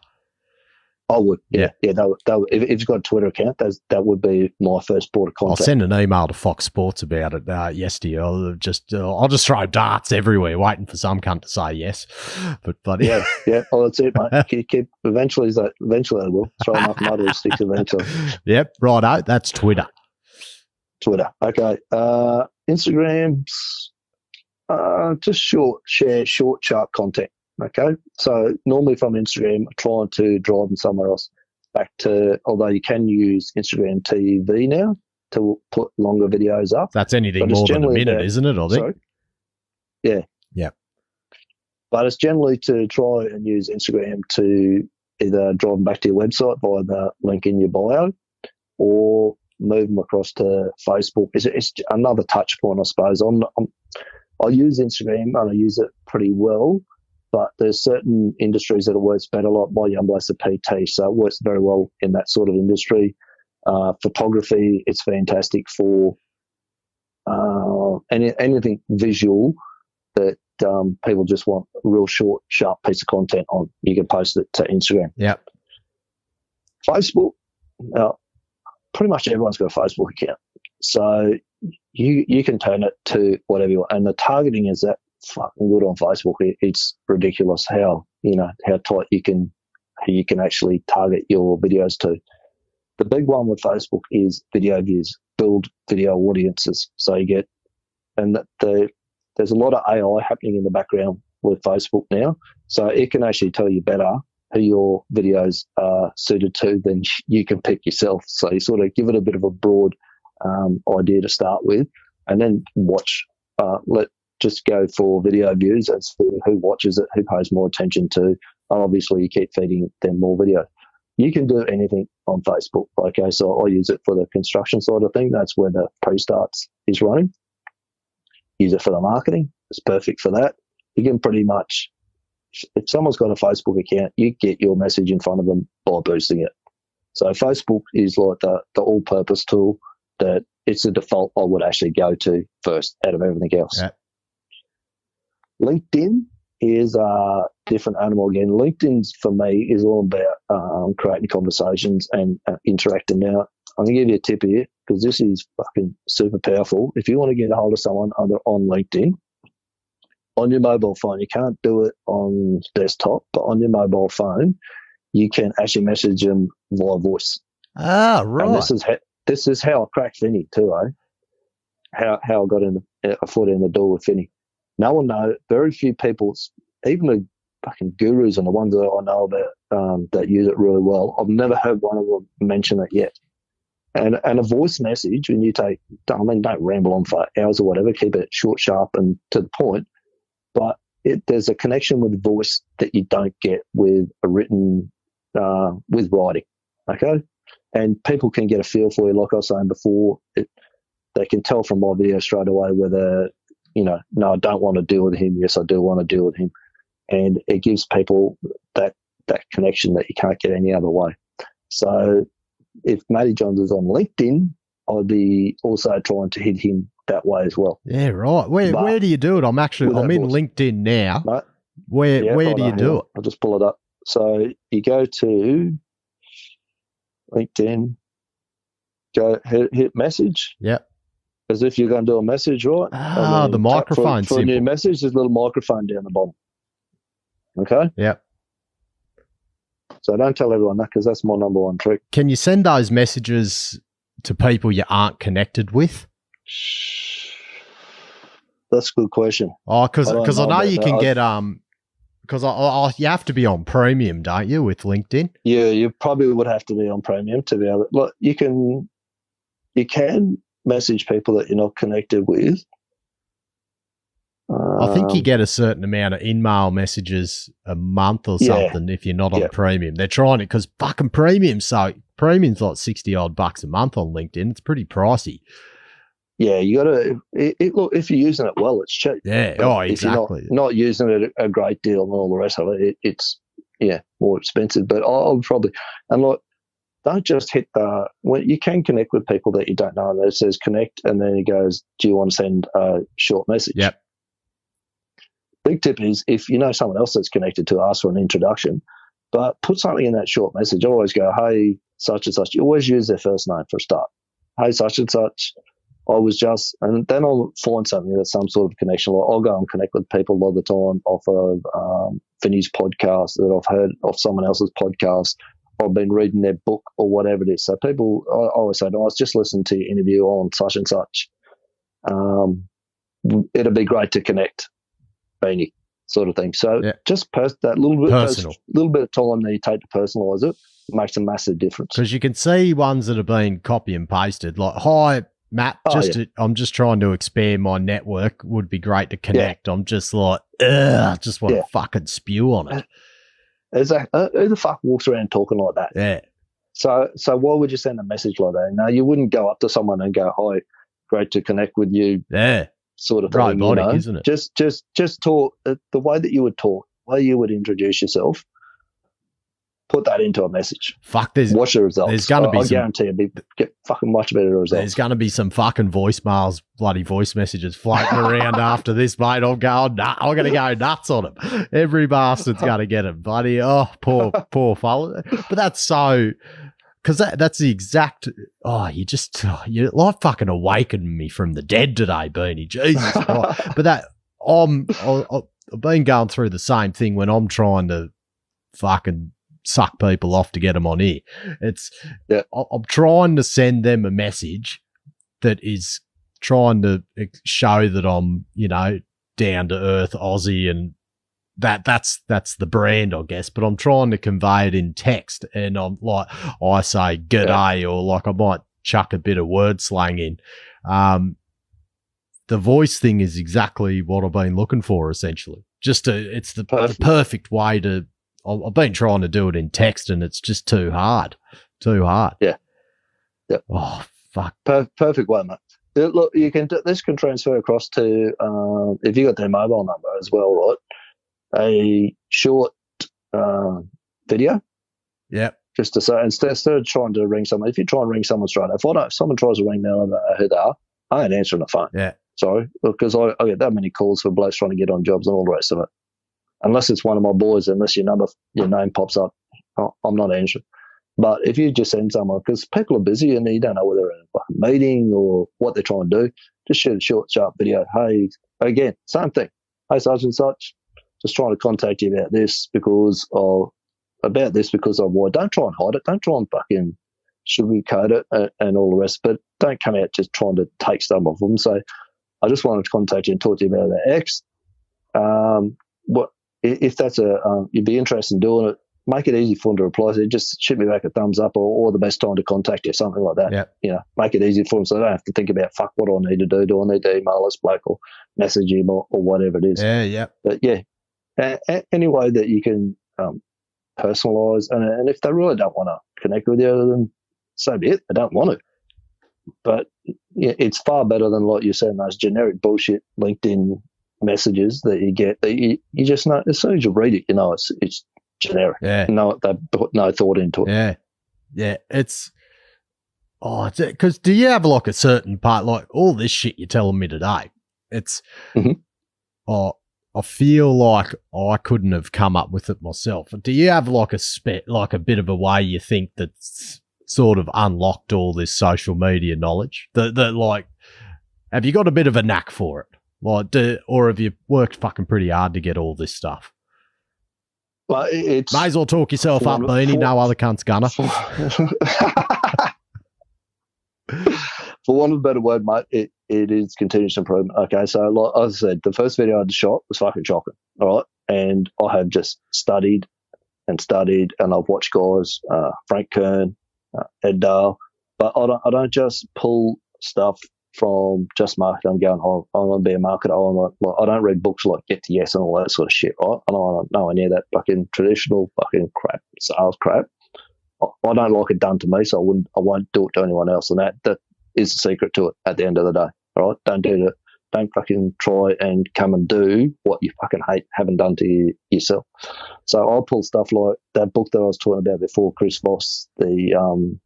I would, yeah. If you've got a Twitter account, that would be my first port of contact. I'll send an email to Fox Sports about it yesterday. I'll just throw darts everywhere, waiting for some cunt to say yes. But yeah. Well, that's it, mate. Eventually they will throw enough mud or sticks eventually. Yep, righto. That's Twitter. Okay. Instagram, just short, sharp content. Okay, so normally from Instagram, trying to drive them somewhere else back to, although you can use Instagram TV now to put longer videos up. That's anything more than a minute, isn't it? I think. Sorry? Yeah. Yeah. But it's generally to try and use Instagram to either drive them back to your website via the link in your bio or move them across to Facebook. It's another touch point, I suppose. I use Instagram and I use it pretty well. But there's certain industries that it works better, like my young bloke's a PT, so it works very well in that sort of industry. Photography, it's fantastic for anything visual that people just want a real short, sharp piece of content on. You can post it to Instagram. Yep. Facebook, pretty much everyone's got a Facebook account. So you can turn it to whatever you want. And the targeting is that fucking good on Facebook. It's ridiculous how tight you can actually target your videos to. The big one with Facebook is video views, build video audiences. So you get, and there's a lot of AI happening in the background with Facebook now. So it can actually tell you better who your videos are suited to than you can pick yourself. So you sort of give it a bit of a broad idea to start with, and then watch. Just go for video views as for who watches it, who pays more attention to, and obviously you keep feeding them more video. You can do anything on Facebook. Okay, so I use it for the construction side of things. That's where the pre-starts is running. Use it for the marketing. It's perfect for that. You can pretty much, if someone's got a Facebook account, you get your message in front of them by boosting it. So Facebook is like the all-purpose tool that it's the default I would actually go to first out of everything else. Yeah. LinkedIn is a different animal again. LinkedIn's for me is all about creating conversations and interacting. Now, I'm going to give you a tip here because this is fucking super powerful. If you want to get a hold of someone on LinkedIn, on your mobile phone, you can't do it on desktop, but on your mobile phone, you can actually message them via voice. Ah, right. And this is how I cracked Vinny too, eh? How I got a foot in the door with Vinny. No one knows. Very few people, even the fucking gurus and the ones that I know about that use it really well, I've never heard one of them mention it yet. And a voice message, when you don't ramble on for hours or whatever, keep it short, sharp, and to the point. But there's a connection with voice that you don't get with a written, with writing, okay? And people can get a feel for you, like I was saying before. They can tell from my video straight away whether, no, I don't want to deal with him. Yes, I do want to deal with him. And it gives people that connection that you can't get any other way. So if Matty Johns is on LinkedIn, I'd be also trying to hit him that way as well. Yeah, right. Where do you do it? I'm in LinkedIn now. Right? Where do you do it? I'll just pull it up. So you go to LinkedIn, go hit message. Yep. As if you're going to do a message, right? Ah, the microphone for a new message, there's a little microphone down the bottom. Okay? Yep. So don't tell everyone that because that's my number one trick. Can you send those messages to people you aren't connected with? That's a good question. Oh, because I know you can get because you have to be on premium, don't you, with LinkedIn? Yeah, you probably would have to be on premium to be able to. Look, you can message people that you're not connected with. I think you get a certain amount of in-mail messages a month or something if you're not on premium. They're trying it because fucking premium's like $60 a month on LinkedIn. It's pretty pricey. Yeah, you got to look. If you're using it well, it's cheap. Yeah. But Exactly. If you're not using it a great deal and all the rest of it, it's more expensive. But I'll probably don't just hit when you can connect with people that you don't know. And it says connect, and then it goes, "Do you want to send a short message?" Yep. Big tip is if you know someone else that's connected to ask for an introduction, but put something in that short message. Always go, "Hey, such and such." You always use their first name for a start. "Hey, such and such. I was just," and then I'll find something that's some sort of connection. Like I'll go and connect with people all the time off of Vinny's podcast that I've heard off someone else's podcast. I've been reading their book or whatever it is. So people, I always say, "No, I was just listening to your interview on such and such. It'll be great to connect, Beanie," sort of thing. So just that little bit of time that you take to personalise it makes a massive difference. Because you can see ones that have been copy and pasted, like, "Hi, Matt, I'm just trying to expand my network. Would be great to connect." I'm just like, I just want to fucking spew on it. Exactly. Who the fuck walks around talking like that? Yeah. So why would you send a message like that? No, you wouldn't go up to someone and go, "Hi, great to connect with you." Yeah. Sort of thing. Robotic, isn't it? Just talk the way that you would talk, the way you would introduce yourself. Put that into a message. Fuck, watch the results. There's going to be I guarantee you get fucking much better results. There's going to be some fucking voicemails, bloody voice messages floating around after this, mate. I'm going to go nuts on them. Every bastard's going to get them, buddy. Oh, poor fella. But that's so, because that's the exact. You like fucking awakened me from the dead today, Beanie. Jesus. But that I've been going through the same thing when I'm trying to fucking suck people off to get them on here. I'm trying to send them a message that is trying to show that I'm, down to earth Aussie, and that's the brand, I guess. But I'm trying to convey it in text, and I'm like, I say g'day, or like I might chuck a bit of word slang in. The voice thing is exactly what I've been looking for, essentially. It's the perfect way to. I've been trying to do it in text, and it's just too hard. Yeah. Oh, fuck. Perfect way, mate. Look, this can transfer across to if you got their mobile number as well, right? A short video. Yeah. Just to say, instead of trying to ring someone, if you try and ring someone straight, if someone tries to ring me, I don't know who they are, I ain't answering the phone. Yeah. Sorry, because I get that many calls for blokes trying to get on jobs and all the rest of it. Unless it's one of my boys, unless your name pops up, I'm not answering. But if you just send someone, because people are busy and you don't know whether they're in a meeting or what they're trying to do, just shoot a short, sharp video. Hey, again, same thing. Hey, such and such, just trying to contact you about this because of why. Don't try and hide it. Don't try and fucking sugarcoat it and all the rest. But don't come out just trying to take stuff off them. So I just wanted to contact you and talk to you about that X. If that's you'd be interested in doing it, make it easy for them to reply. So just shoot me back a thumbs up or the best time to contact you, something like that. Yep. Make it easy for them so they don't have to think about, fuck, what do I need to do? Do I need to email this bloke or message him or whatever it is? Yeah. But yeah, any way that you can personalise, and if they really don't want to connect with you, then so be it. They don't want to. But it's far better than, like you said, those generic bullshit LinkedIn messages that you get that you just know as soon as you read it, it's generic. Yeah. No, they put no thought into it. Yeah. It's because do you have like a certain part, like all this shit you're telling me today? It's I feel like I couldn't have come up with it myself. Do you have like a bit of a way you think that's sort of unlocked all this social media knowledge? That like, have you got a bit of a knack for it? Like, or have you worked fucking pretty hard to get all this stuff? Well, it's may as well talk yourself up, Beanie. No other cunt's gonna. For want of a better word, mate, it is continuous improvement. Okay, so like I said, the first video I just shot was fucking shocking. All right, and I have just studied, and I've watched guys, Frank Kern, Ed Dale, but I don't just pull stuff from just marketing. I'm going, oh, I'm going to be a marketer. I don't read books like Get to Yes and all that sort of shit, right? And I don't know any of that fucking traditional fucking crap, sales crap. I don't like it done to me, so I won't do it to anyone else. And that is the secret to it at the end of the day, all right? Don't fucking try and come and do what you fucking hate having done to yourself. So I'll pull stuff like that book that I was talking about before, Chris Voss, the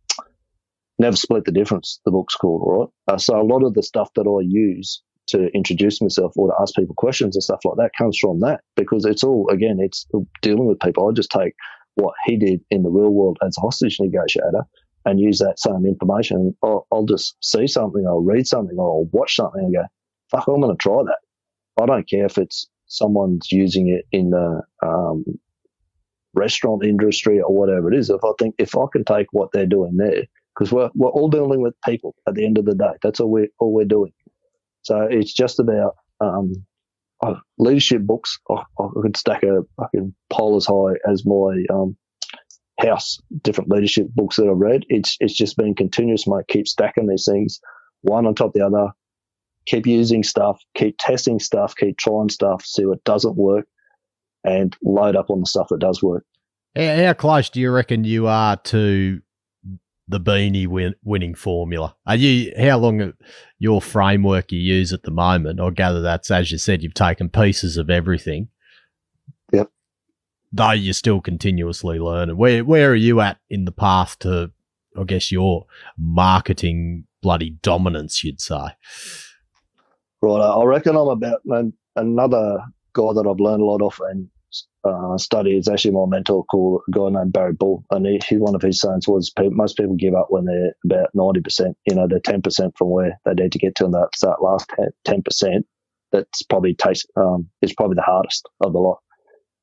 Never Split the Difference, the book's called, all right? So a lot of the stuff that I use to introduce myself or to ask people questions and stuff like that comes from that, because it's all, again, it's dealing with people. I just take what he did in the real world as a hostage negotiator and use that same information. I'll just see something, I'll read something, or I'll watch something and go, fuck, I'm going to try that. I don't care if it's someone's using it in the restaurant industry or whatever it is. If I can take what they're doing there, because we're all dealing with people at the end of the day. That's all we're doing. So it's just about leadership books. I could stack a fucking pile as high as my house, different leadership books that I've read. It's just been continuous, mate. Keep stacking these things one on top of the other. Keep using stuff, keep testing stuff, keep trying stuff, see what doesn't work, and load up on the stuff that does work. How close do you reckon you are to the Beanie winning formula? How long your framework you use at the moment? I gather that's, as you said, you've taken pieces of everything. Yep. Though you're still continuously learning. Where are you at in the path to, I guess, your marketing bloody dominance, you'd say? Right, I reckon I'm about another guy that I've learned a lot of and study is actually my mentor, called a guy named Barry Bull, and one of his sayings was most people give up when they're about 90%. They're 10% from where they need to get to, and that last 10% that's probably is probably the hardest of the lot.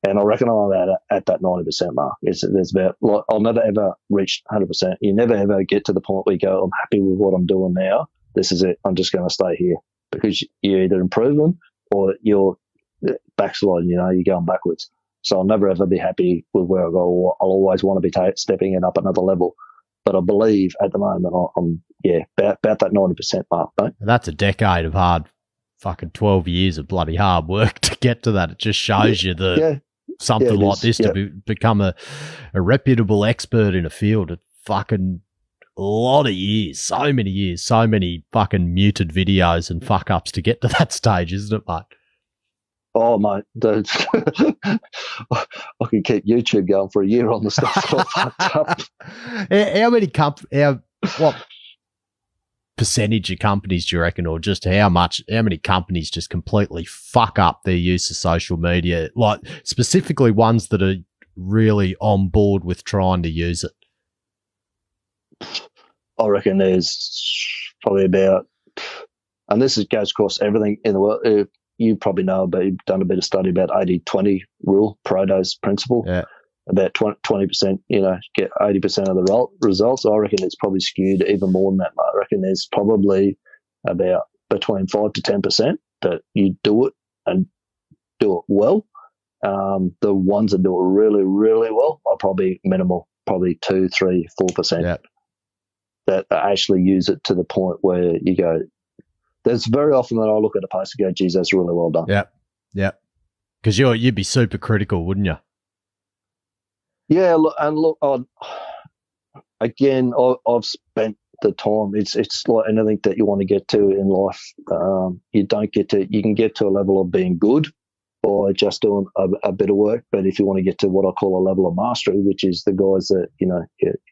And I reckon I'm at that 90% mark. There's about, like, I'll never ever reach 100%. You never ever get to the point where you go, I'm happy with what I'm doing now. This is it. I'm just going to stay here, because you're either improving or you're backsliding. You're going backwards. So I'll never ever be happy with where I go. I'll always want to be stepping it up another level. But I believe at the moment I'm about that 90% mark. Mate. That's a decade of hard, fucking 12 years of bloody hard work to get to that. It just shows you that something like this to become a reputable expert in a field. It fucking a lot of years, so many fucking muted videos and fuck ups to get to that stage, isn't it, mate? Oh, mate, I could keep YouTube going for a year on the stuff that I fucked up. What percentage of companies do you reckon, or just how many companies just completely fuck up their use of social media? Like, specifically ones that are really on board with trying to use it. I reckon there's probably about, and this goes across everything in the world. You probably know, but you've done a bit of study about 80-20 rule, Pareto's principle. Yeah. About 20%, get 80% of the results. I reckon it's probably skewed even more than that. I reckon there's probably about between 5 to 10% that you do it and do it well. The ones that do it really, really well are probably minimal, probably 2, 3, 4%. That actually use it to the point where you go. There's very often that I look at a post and go, geez, that's really well done. Yeah. Because you'd be super critical, wouldn't you? Yeah, again, I've spent the time. It's like anything that you want to get to in life. You can get to a level of being good by just doing a bit of work. But if you want to get to what I call a level of mastery, which is the guys that, your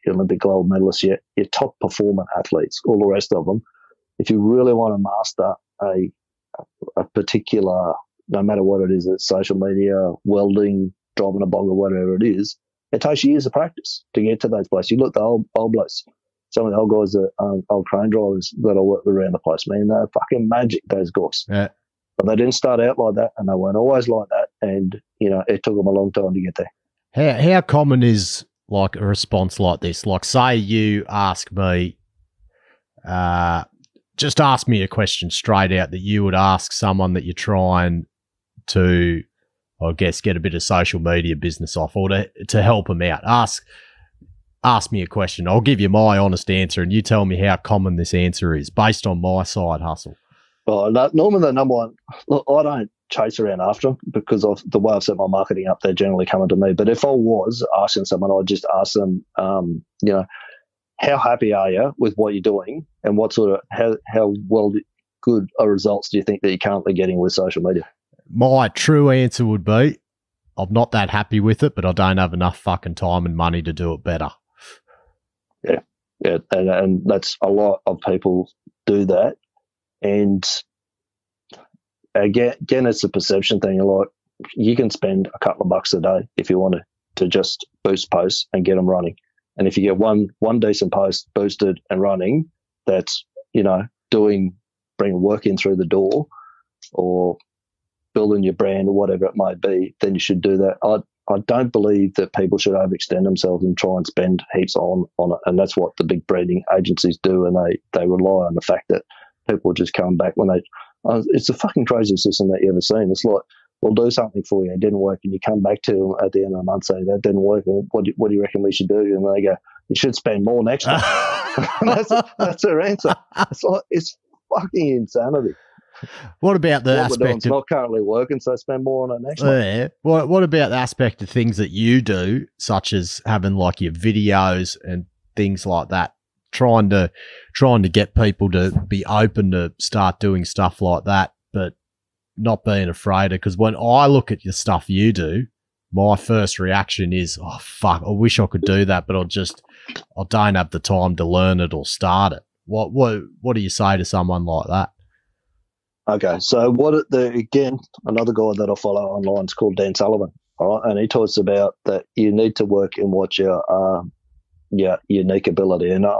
Olympic gold medalists, your top performing athletes, all the rest of them, if you really want to master a particular, no matter what it is, it's social media, welding, driving a bog or whatever it is, it takes years of practice to get to those places. You look at the old blokes, some of the old guys, old crane drivers that I work with around the place, man, they're fucking magic, those guys. Yeah. But they didn't start out like that, and they weren't always like that, and, it took them a long time to get there. How common is, like, a response like this? Like, say you ask me, just ask me a question straight out that you would ask someone that you're trying to, I guess, get a bit of social media business off, or to help them out. Ask, ask me a question. I'll give you my honest answer, and you tell me how common this answer is based on my side hustle. Well, normally the number one, look, I don't chase around after them because of the way I've set my marketing up. They're generally coming to me. But if I was asking someone, I'd just ask them, how happy are you with what you're doing, and what sort of how good results do you think that you're currently getting with social media? My true answer would be, I'm not that happy with it, but I don't have enough fucking time and money to do it better. Yeah, and that's a lot of people do that. And again, it's a perception thing. Like, you can spend a couple of bucks a day if you want to just boost posts and get them running. And if you get one decent post boosted and running, that's, bringing work in through the door or building your brand or whatever it might be, then you should do that. I don't believe that people should overextend themselves and try and spend heaps on it. And that's what the big branding agencies do. And they rely on the fact that people just come back when it's the fucking craziest system that you've ever seen. It's like, we'll do something for you, it didn't work, and you come back to them at the end of the month saying that didn't work, and what do you reckon we should do? And they go, you should spend more next time. that's their answer. It's fucking insanity. What about the aspect it's not currently working, so spend more on it next time. Yeah. What about the aspect of things that you do, such as having like your videos and things like that, trying to get people to be open to start doing stuff like that, but not being afraid of? Because when I look at the stuff you do, my first reaction is, oh fuck, I wish I could do that, but I don't have the time to learn it or start it. What do you say to someone like that? Okay, so again, another guy that I follow online is called Dan Sullivan, all right, and he talks about that you need to work in what your unique ability. And I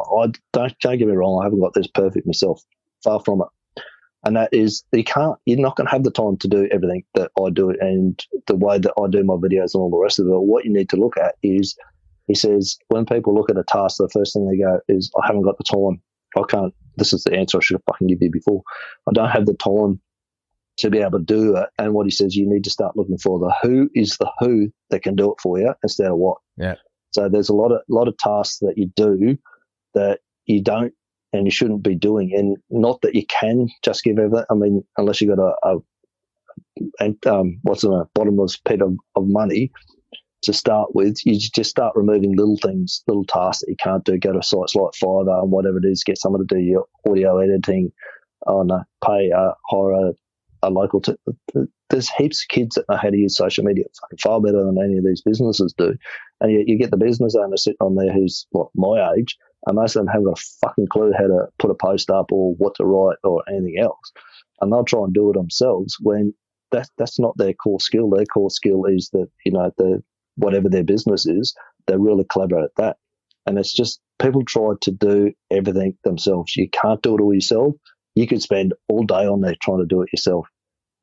don't get me wrong, I haven't got this perfect myself, far from it. And that is, you're not going to have the time to do everything that I do and the way that I do my videos and all the rest of it. What you need to look at is, he says, when people look at a task, the first thing they go is, I haven't got the time. I can't. This is the answer I should have fucking given you before. I don't have the time to be able to do it. And what he says, you need to start looking for the who that can do it for you instead of what. Yeah. So there's a lot of tasks that you do that you don't and you shouldn't be doing. And not that you can just give everything. I mean, unless you got a bottomless pit of money to start with, you just start removing little things, little tasks that you can't do. Go to sites like Fiverr and whatever it is, get someone to do your audio editing, hire a local. There's heaps of kids that know how to use social media fucking far better than any of these businesses do. And you get the business owner sitting on there who's like my age, and most of them haven't got a fucking clue how to put a post up or what to write or anything else. And they'll try and do it themselves when that's not their core skill. Their core skill is that, whatever their business is, they're really clever at that. And it's just, people try to do everything themselves. You can't do it all yourself. You could spend all day on there trying to do it yourself.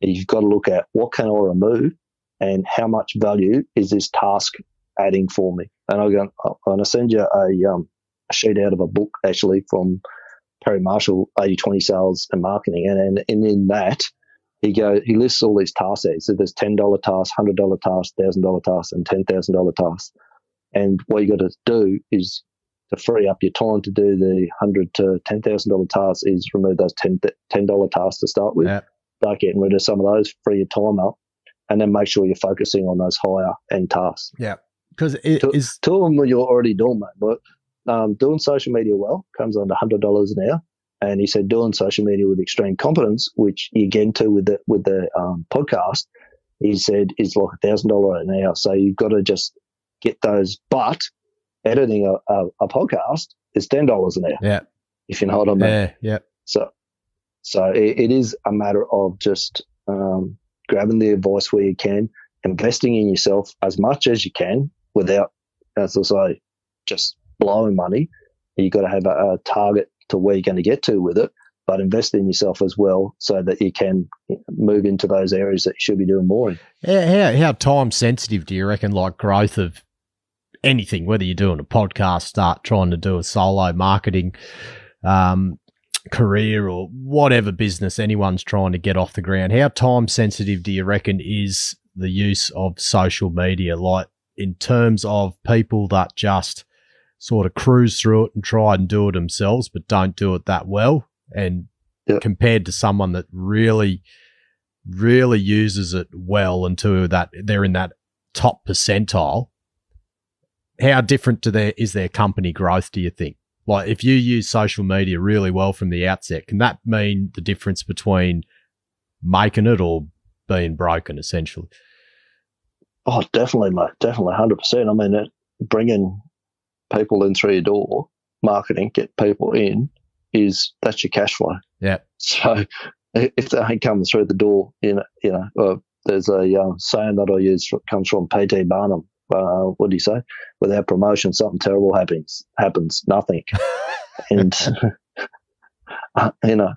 And you've got to look at, what can I remove and how much value is this task adding for me? And I'm going to send you a sheet out of a book, actually, from Perry Marshall, 80-20 Sales and Marketing. And in that, he lists all these tasks there. So there's $10 tasks, $100 tasks, $1,000 tasks, and $10,000 tasks. And what you got to do is, to free up your time to do the $100 to $10,000 tasks, is remove those $10 tasks to start with. Yeah. Start getting rid of some of those, free your time up, and then make sure you're focusing on those higher end tasks. Yeah, because two of them you're already doing, mate. But doing social media well comes under $100 an hour. And he said, doing social media with extreme competence, which you get into with the podcast, he said is like $1,000 an hour. So you've got to just get those. But editing a podcast is $10 an hour. Yeah, if you know what I mean. Yeah. So it is a matter of just grabbing the advice where you can, investing in yourself as much as you can without, as I say, just blowing money. You've got to have a target to where you're going to get to with it, but invest in yourself as well so that you can move into those areas that you should be doing more in. How time sensitive do you reckon, like growth of anything, whether you're doing a podcast, start trying to do a solo marketing career or whatever business anyone's trying to get off the ground, how time sensitive do you reckon is the use of social media, like in terms of people that just sort of cruise through it and try and do it themselves, but don't do it that well. And compared to someone that really, really uses it well until that they're in that top percentile, how different is their company growth, do you think? Like, if you use social media really well from the outset, can that mean the difference between making it or being broken, essentially? Oh, definitely, mate. Definitely, 100%. I mean, bringing people in through your door, marketing, get people in, that's your cash flow. Yeah. So if they ain't coming through the door, there's a saying that I use, comes from P.T. Barnum. What do you say? Without promotion, something terrible happens. Nothing. And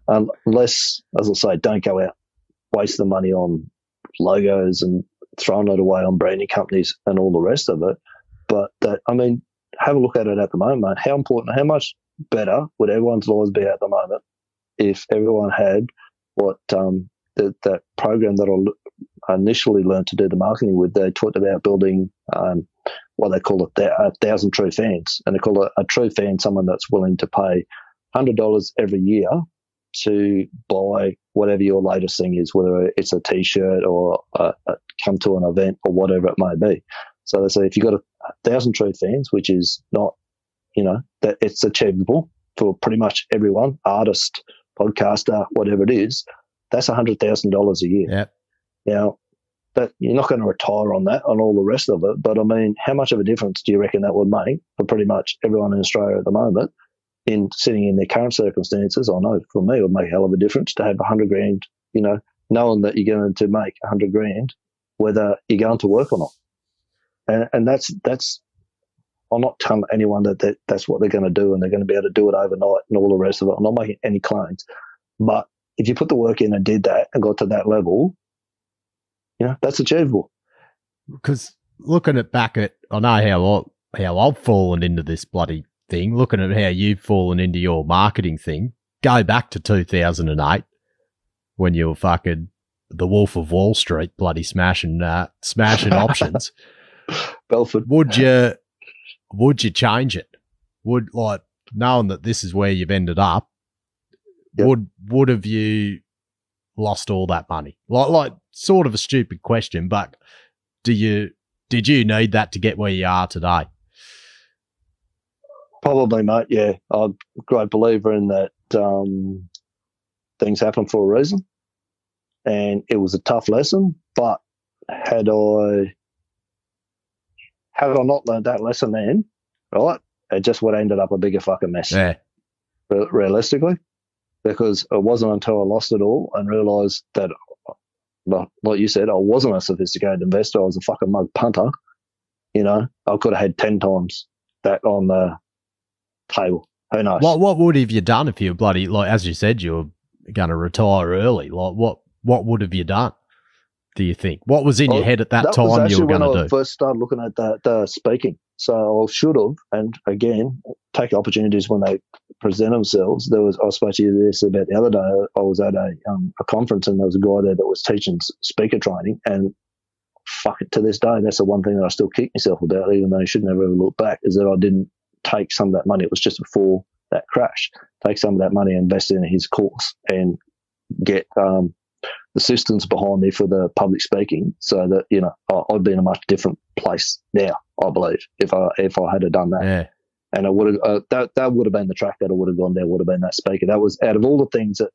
unless, as I say, don't go out, waste the money on logos and throwing it away on branding companies and all the rest of it. But have a look at it at the moment. How much better would everyone's lives be at the moment if everyone had what that program that I initially learned to do the marketing with? They talked about building what they call 1,000 true fans, and they call it a true fan someone that's willing to pay $100 every year to buy whatever your latest thing is, whether it's a T-shirt or come to an event or whatever it may be. So they say if you've got 1,000 true fans, which is not, that it's achievable for pretty much everyone, artist, podcaster, whatever it is, that's $100,000 a year. Yep. Now, that you're not going to retire on that, on all the rest of it, but I mean, how much of a difference do you reckon that would make for pretty much everyone in Australia at the moment in sitting in their current circumstances? I know for me it would make a hell of a difference to have $100,000, knowing that you're going to make $100,000, whether you're going to work or not. And that's I'm not telling anyone that's what they're going to do and they're going to be able to do it overnight and all the rest of it. I'm not making any claims. But if you put the work in and did that and got to that level, that's achievable. Because looking back at, I know how I've fallen into this bloody thing, looking at how you've fallen into your marketing thing, go back to 2008 when you were fucking the Wolf of Wall Street, bloody smashing options. Belford. Would you change it? Would, like, knowing that this is where you've ended up, would have you lost all that money? Like sort of a stupid question, but did you need that to get where you are today? Probably, mate. Yeah, I'm a great believer in that. Things happen for a reason, and it was a tough lesson. But had I not learned that lesson then, right, it just would have ended up a bigger fucking mess. Yeah. Realistically, because it wasn't until I lost it all and realised that, like you said, I wasn't a sophisticated investor. I was a fucking mug punter. I could have had 10 times that on the table. Who knows? What would have you done if you bloody, like, as you said, you were going to retire early? Like, what would have you done, do you think? What was in your head at that time you were going to do? When I first started looking at the speaking. So I should have, and again, take opportunities when they present themselves. I spoke to you this about the other day. I was at a conference and there was a guy there that was teaching speaker training, and fuck it, to this day, that's the one thing that I still kick myself about, even though I should never ever look back, is that I didn't take some of that money. It was just before that crash. Take some of that money and invest in his course and get the systems behind me for the public speaking, so that I'd be in a much different place now, I believe, if I had done that. Yeah. And I would have that would have been the track that I would have gone down. Would have been that speaker. That was out of all the things that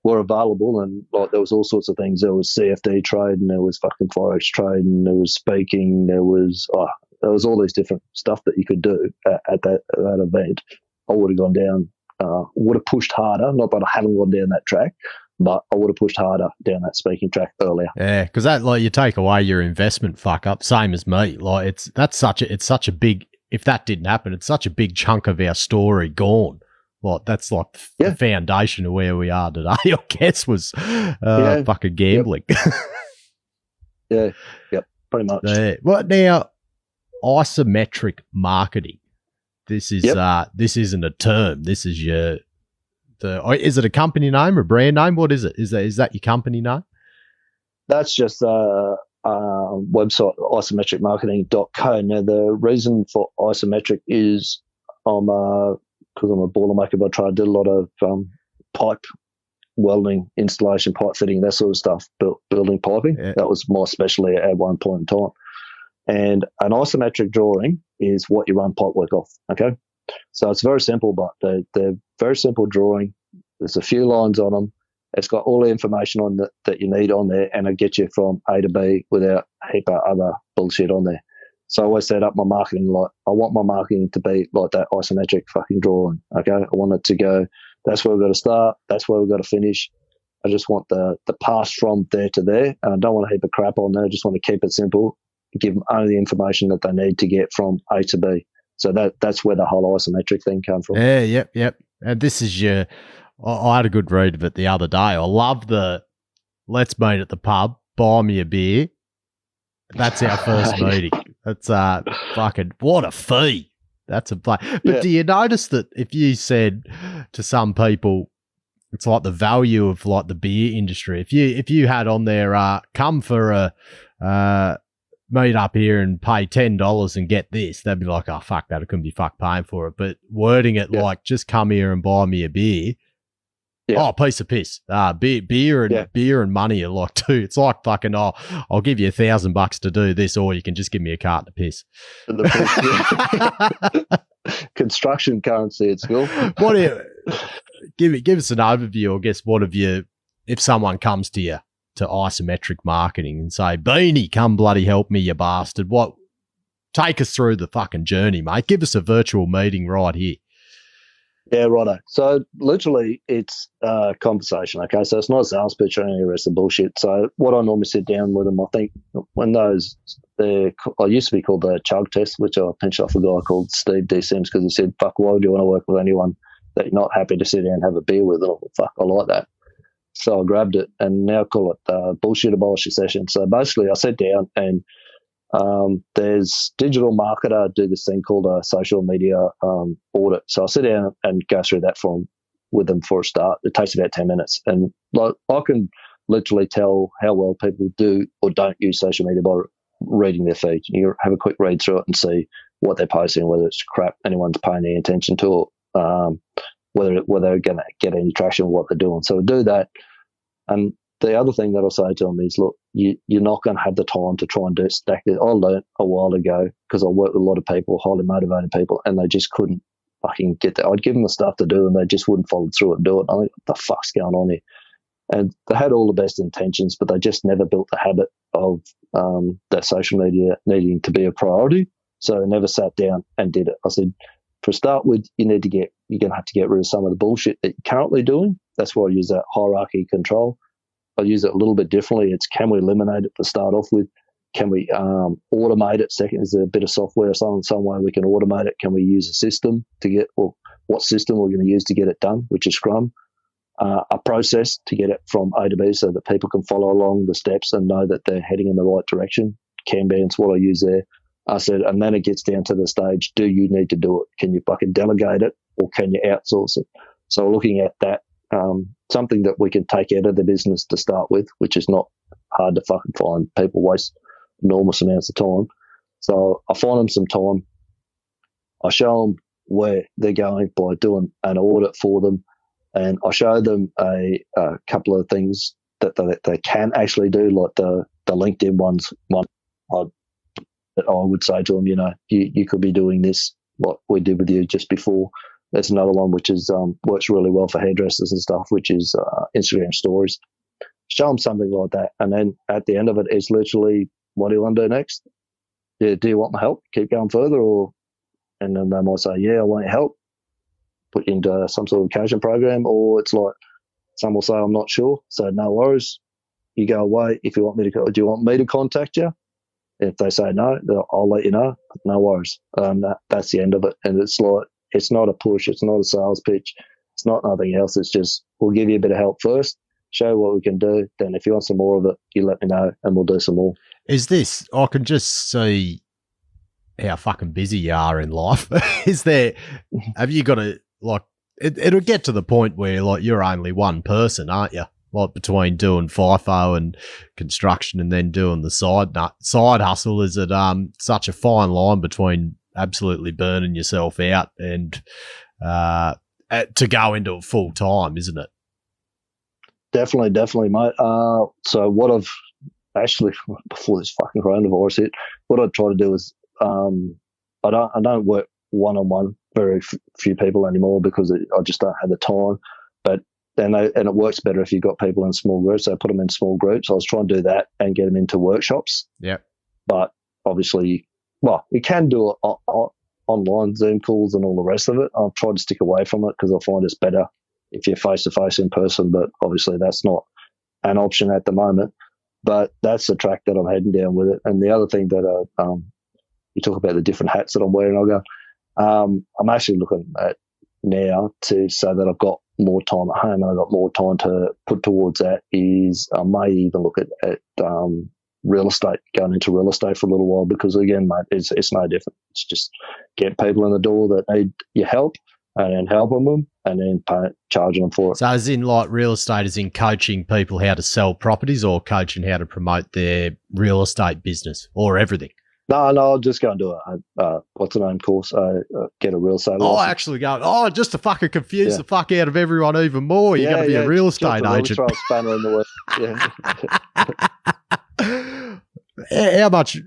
were available, and like there was all sorts of things. There was CFD trade, and there was fucking forex trade, and there was speaking. There was all these different stuff that you could do at that event. I would have gone down. Would have pushed harder. Not that I haven't gone down that track, but I would have pushed harder down that speaking track earlier. Yeah, because that, like, you take away your investment fuck up, same as me. Like, it's such a big, if that didn't happen, it's such a big chunk of our story gone. Like, that's like the foundation of where we are today, I guess, was fucking gambling. Yep, pretty much. Yeah. Well, now, isometric marketing. This isn't a term. This is is it a company name or brand name? What is it? Is that your company name? That's just website, isometricmarketing.co. Now, the reason for Isometric is because I'm a boilermaker by trade. I did a lot of pipe welding, installation, pipe fitting, that sort of stuff, building piping. Yeah. That was my specialty at one point in time. And an isometric drawing is what you run pipe work off, okay? So it's very simple, but they're very simple drawing. There's a few lines on them. It's got all the information on that you need on there, and it gets you from A to B without a heap of other bullshit on there. So I always set up my marketing like, I want my marketing to be like that isometric fucking drawing, okay? I want it to go, that's where we've got to start, that's where we've got to finish. I just want the pass from there to there, and I don't want a heap of crap on there. I just want to keep it simple, give them only the information that they need to get from A to B. So that's where the whole isometric thing came from. Yeah, yep. And this is I had a good read of it the other day. I love the let's meet at the pub, buy me a beer. That's our first meeting. That's fucking, what a fee. That's a play. But do you notice that if you said to some people, it's like the value of like the beer industry. If you had on there, come for a meet up here and pay $10 and get this, they'd be like, oh, fuck that. I couldn't be fuck paying for it. But wording it like, just come here and buy me a beer. Yeah. Oh, piece of piss. Beer and money are like two. It's like fucking, I'll give you $1,000 to do this, or you can just give me a carton of piss. Construction currency at school. What give us an overview, I guess. What have you, if someone comes to you to Isometric Marketing and say, Beanie, come bloody help me, you bastard. Take us through the fucking journey, mate. Give us a virtual meeting right here. Yeah, righto. So literally it's a conversation, okay? So it's not a sales pitch or any of the rest of the bullshit. So what I normally sit down with them, I think when I used to be called the chug test, which I pinched off a guy called Steve D. Sims because he said, fuck, why would you want to work with anyone that you're not happy to sit down and have a beer with? And I thought, fuck, I like that. So I grabbed it and now call it Bullshit Abolisher Session. So basically I sat down and there's digital marketer do this thing called a social media audit. So I sit down and go through that with them for a start. It takes about 10 minutes. And like I can literally tell how well people do or don't use social media by reading their feed. You have a quick read through it and see what they're posting, whether it's crap anyone's paying any attention to, or whether they're going to get any traction with what they're doing. So I do that. And the other thing that I'll say to them is, look, you're not going to have the time to try and stack it. I learned a while ago because I worked with a lot of people, highly motivated people, and they just couldn't fucking get that. I'd give them the stuff to do and they just wouldn't follow through it and do it. I think, what the fuck's going on here? And they had all the best intentions, but they just never built the habit of that social media needing to be a priority. So they never sat down and did it. I said, for a start with, you're going to have to get rid of some of the bullshit that you're currently doing. That's why I use that hierarchy control. I use it a little bit differently. It's, can we eliminate it to start off with? Can we automate it? Second, is there a bit of software or some way we can automate it? Can we use a system to get, or what system we're going to use to get it done, which is SCRUM? A process to get it from A to B so that people can follow along the steps and know that they're heading in the right direction. Kanban's what I use there. I said, and then it gets down to the stage, do you need to do it? Can you fucking delegate it or can you outsource it? So looking at that, something that we can take out of the business to start with, which is not hard to fucking find. People waste enormous amounts of time. So I find them some time. I show them where they're going by doing an audit for them. And I show them a couple of things that they can actually do, like the LinkedIn ones. One that I would say to them, you could be doing this, what we did with you just before. There's another one which is works really well for hairdressers and stuff, which is Instagram stories. Show them something like that, and then at the end of it, it's literally, what do you want to do next? Do you want my help? Keep going further, and then they might say, yeah, I want your help. Put you into some sort of coaching program, or it's like some will say, I'm not sure, so no worries. You go away. If you want me to, do you want me to contact you? If they say no, I'll let you know. No worries. That's the end of it, and it's like, it's not a push. It's not a sales pitch. It's not nothing else. It's just, we'll give you a bit of help first, show you what we can do. Then if you want some more of it, you let me know and we'll do some more. Is this, I can just see how fucking busy you are in life. Have you got to, like, it'll get to the point where, like, you're only one person, aren't you? Like between doing FIFO and construction and then doing the side hustle? Is it such a fine line between absolutely burning yourself out and to go into it full time, isn't it? Definitely, mate. So what I've actually, before this fucking coronavirus hit, what I try to do is I don't work one-on-one very few people anymore because I just don't have the time. But then and it works better if you've got people in small groups. So I put them in small groups. I was trying to do that and get them into workshops. Yeah. But obviously, well, you can do it online Zoom calls and all the rest of it. I've tried to stick away from it because I find it's better if you're face-to-face in person. But obviously that's not an option at the moment. But that's the track that I'm heading down with it. And the other thing that you talk about the different hats that I'm wearing, I'll go, I'm actually looking at now to say that I've got more time at home and I've got more time to put towards that is I may even look at real estate, going into real estate for a little while because, again, mate, it's no different. It's just get people in the door that need your help and then helping them and then charging them for it. So as in like real estate, as in coaching people how to sell properties or coaching how to promote their real estate business or everything? No, I'll just go and do a what's the name course, get a real estate license. Actually go, just to fucking confuse the fuck out of everyone even more. You're going to be a real estate agent. Throw a spanner in the works. How much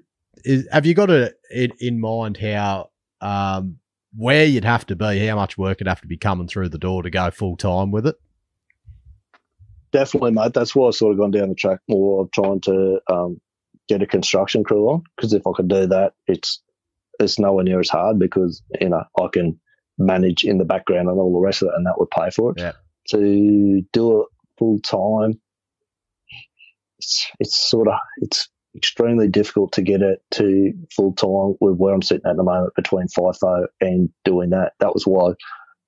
have you got in mind how where you'd have to be, how much work would have to be coming through the door to go full time with it? Definitely, mate. That's why I've sort of gone down the track more of trying to get a construction crew on, because if I could do that, it's nowhere near as hard because, you know, I can manage in the background and all the rest of it, and that would pay for it. Yeah. To do it full time, it's extremely difficult to get it to full time with where I'm sitting at the moment between FIFO and doing that. That was why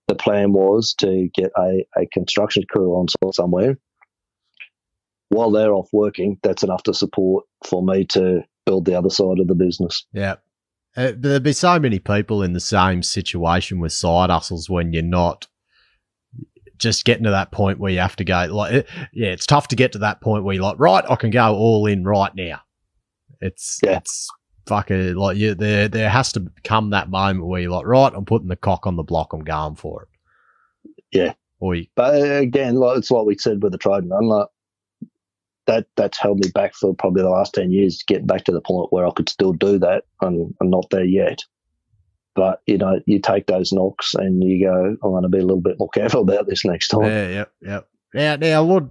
the plan was to get a construction crew on site somewhere. While they're off working, that's enough to support for me to build the other side of the business. Yeah. There'd be so many people in the same situation with side hustles when you're not just getting to that point where you have to go, like, yeah, it's tough to get to that point where you're like, right, I can go all in right now. It's fucking like there has to come that moment where you're like, right, I'm putting the cock on the block, I'm going for it. Yeah. But again, like it's like we said with the trading, I'm like, that's held me back for probably the last 10 years to get back to the point where I could still do that. I'm not there yet. But, you know, you take those knocks and you go, I'm going to be a little bit more careful about this next time. Yeah. Now, Lord,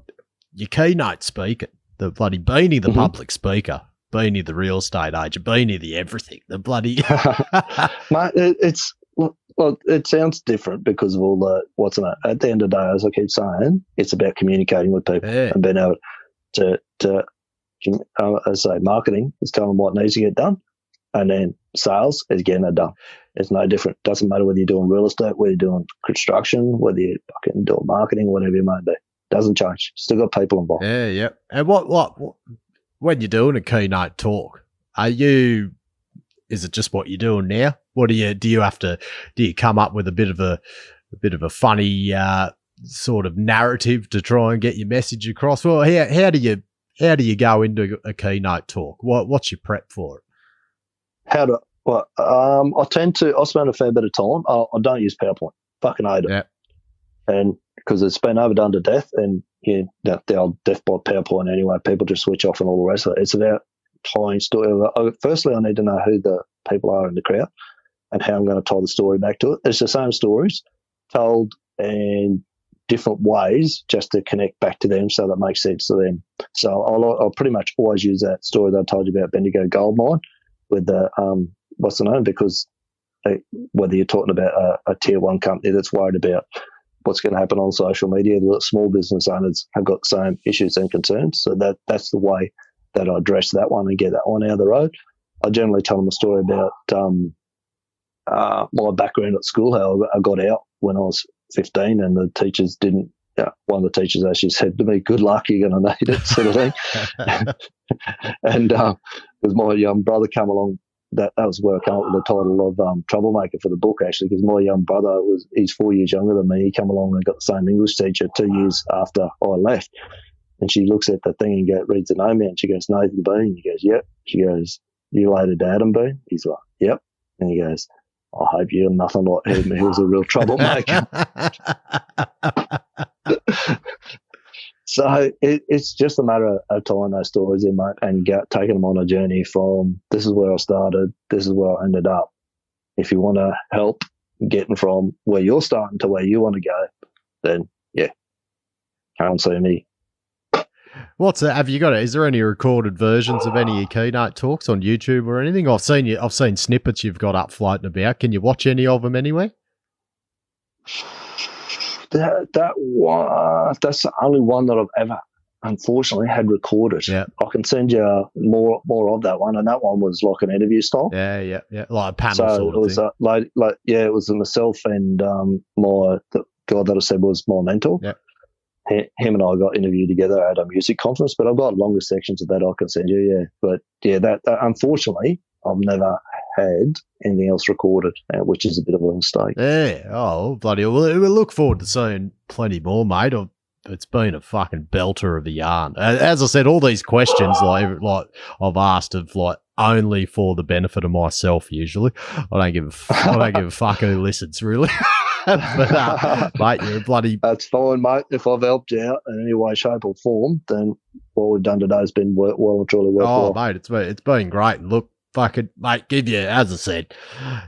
your keynote speaker, the bloody Beanie, the public speaker, Beanie, the real estate agent, Beanie, the everything, the bloody... Mate, it sounds different because of all the, at the end of the day, as I keep saying, it's about communicating with people and being able to as I say, marketing is telling them what needs to get done, and then sales is getting it done. It's no different. Doesn't matter whether you're doing real estate, whether you're doing construction, whether you're fucking doing marketing, whatever you may be. Doesn't change. Still got people involved. Yeah. And what when you're doing a keynote talk, is it just what you're doing now? What do you come up with a bit of a funny sort of narrative to try and get your message across? Well, how do you go into a keynote talk? What's your prep for it? I spend a fair bit of time. I don't use PowerPoint. Fucking hate it. Yeah. And because it's been overdone to death, and the old death by PowerPoint anyway, people just switch off and all the rest of it. It's about tying story. Firstly, I need to know who the people are in the crowd and how I'm going to tie the story back to it. It's the same stories told in different ways just to connect back to them so that makes sense to them. So I'll pretty much always use that story that I told you about Bendigo gold mine with the what's the name, because whether you're talking about a tier one company that's worried about what's going to happen on social media, the small business owners have got the same issues and concerns. So that's the way that I address that one and get that one out of the road. I generally tell them a story about my background at school, how I got out when I was 15 and the teachers didn't. One of the teachers actually said to me, "Good luck, you're going to need it," sort of thing. And because my young brother came along, that was where I came up with the title of Troublemaker for the book, actually, because my young brother he's 4 years younger than me. He came along and got the same English teacher 2 years after I left. And she looks at the thing and reads the name out. And she goes, Nathan Bean. He goes, yep. She goes, you related to Adam Bean? He's like, yep. And he goes, I hope you're nothing like him. He was a real troublemaker. So it's just a matter of telling those stories in, mate, and taking them on a journey from this is where I started, this is where I ended up. If you want to help getting from where you're starting to where you want to go, then yeah, come and see me. What's that? Have you got it? Is there any recorded versions of any of your keynote talks on YouTube or anything? I've seen snippets you've got up floating about. Can you watch any of them anyway? That one, that's the only one that I've ever unfortunately had recorded. Yeah. I can send you more of that one, and that one was like an interview style. Yeah, like a panel So sort it of was thing. it was myself and the guy that I said was my mentor. Yeah. Him and I got interviewed together at a music conference, but I've got longer sections of that I can send you. Yeah, but yeah, that unfortunately I've never had anything else recorded, which is a bit of a mistake. Yeah. Oh, bloody hell. We look forward to seeing plenty more, mate. It's been a fucking belter of a yarn. As I said, all these questions like I've asked of like only for the benefit of myself. Usually, I don't give a fuck who listens, really. But mate, you're a bloody. That's fine, mate. If I've helped you out in any way, shape, or form, then what we've done today has been well and truly worthwhile. Oh, mate, it's been great. And look, fucking mate, give you, as I said,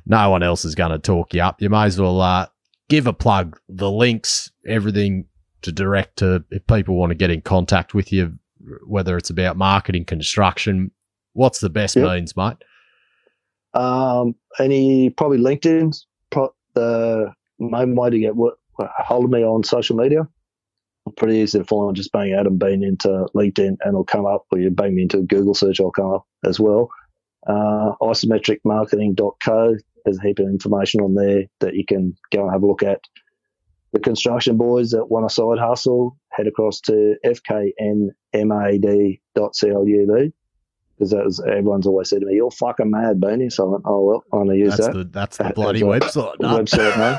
no one else is going to talk you up. You may as well give a plug, the links, everything to direct to if people want to get in contact with you, whether it's about marketing, construction. What's the best means, mate? Probably LinkedIn's the main way to get hold of me on social media. Pretty easy to find. Just bang Adam Bean into LinkedIn and it'll come up, or you bang me into a Google search, I'll come up as well. Isometricmarketing.co, there's a heap of information on there that you can go and have a look at. The construction boys that want a side hustle, head across to fknmad.club, because everyone's always said to me, you're fucking mad, Beanie. So I went, oh, well, I'm going to use that. That's the bloody website. Website, mate.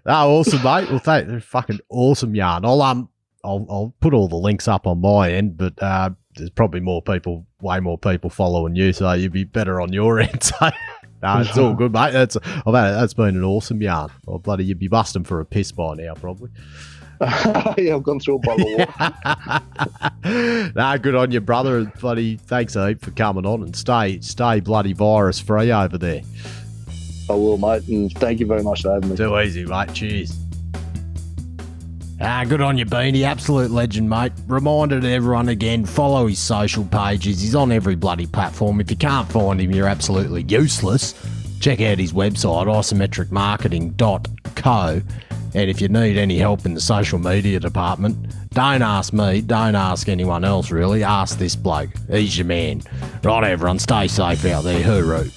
Oh, awesome, mate. Well, they're fucking awesome yarn. I'll put all the links up on my end, but there's probably way more people following you, so you'd be better on your end. So no, it's all good, mate. That's been an awesome yarn. Oh, bloody, you'd be busting for a piss by now, probably. Yeah, I've gone through a bottle of water. Nah, good on you, brother. Bloody thanks a heap for coming on, and stay bloody virus free over there. I will, mate, and thank you very much for having me. Too easy, mate. Cheers. Good on you, Beanie. Absolute legend, mate. Reminder to everyone again, follow his social pages. He's on every bloody platform. If you can't find him, you're absolutely useless. Check out his website, isometricmarketing.co. And if you need any help in the social media department, don't ask me, don't ask anyone else, really. Ask this bloke. He's your man. Right, everyone, stay safe out there. Hooroo.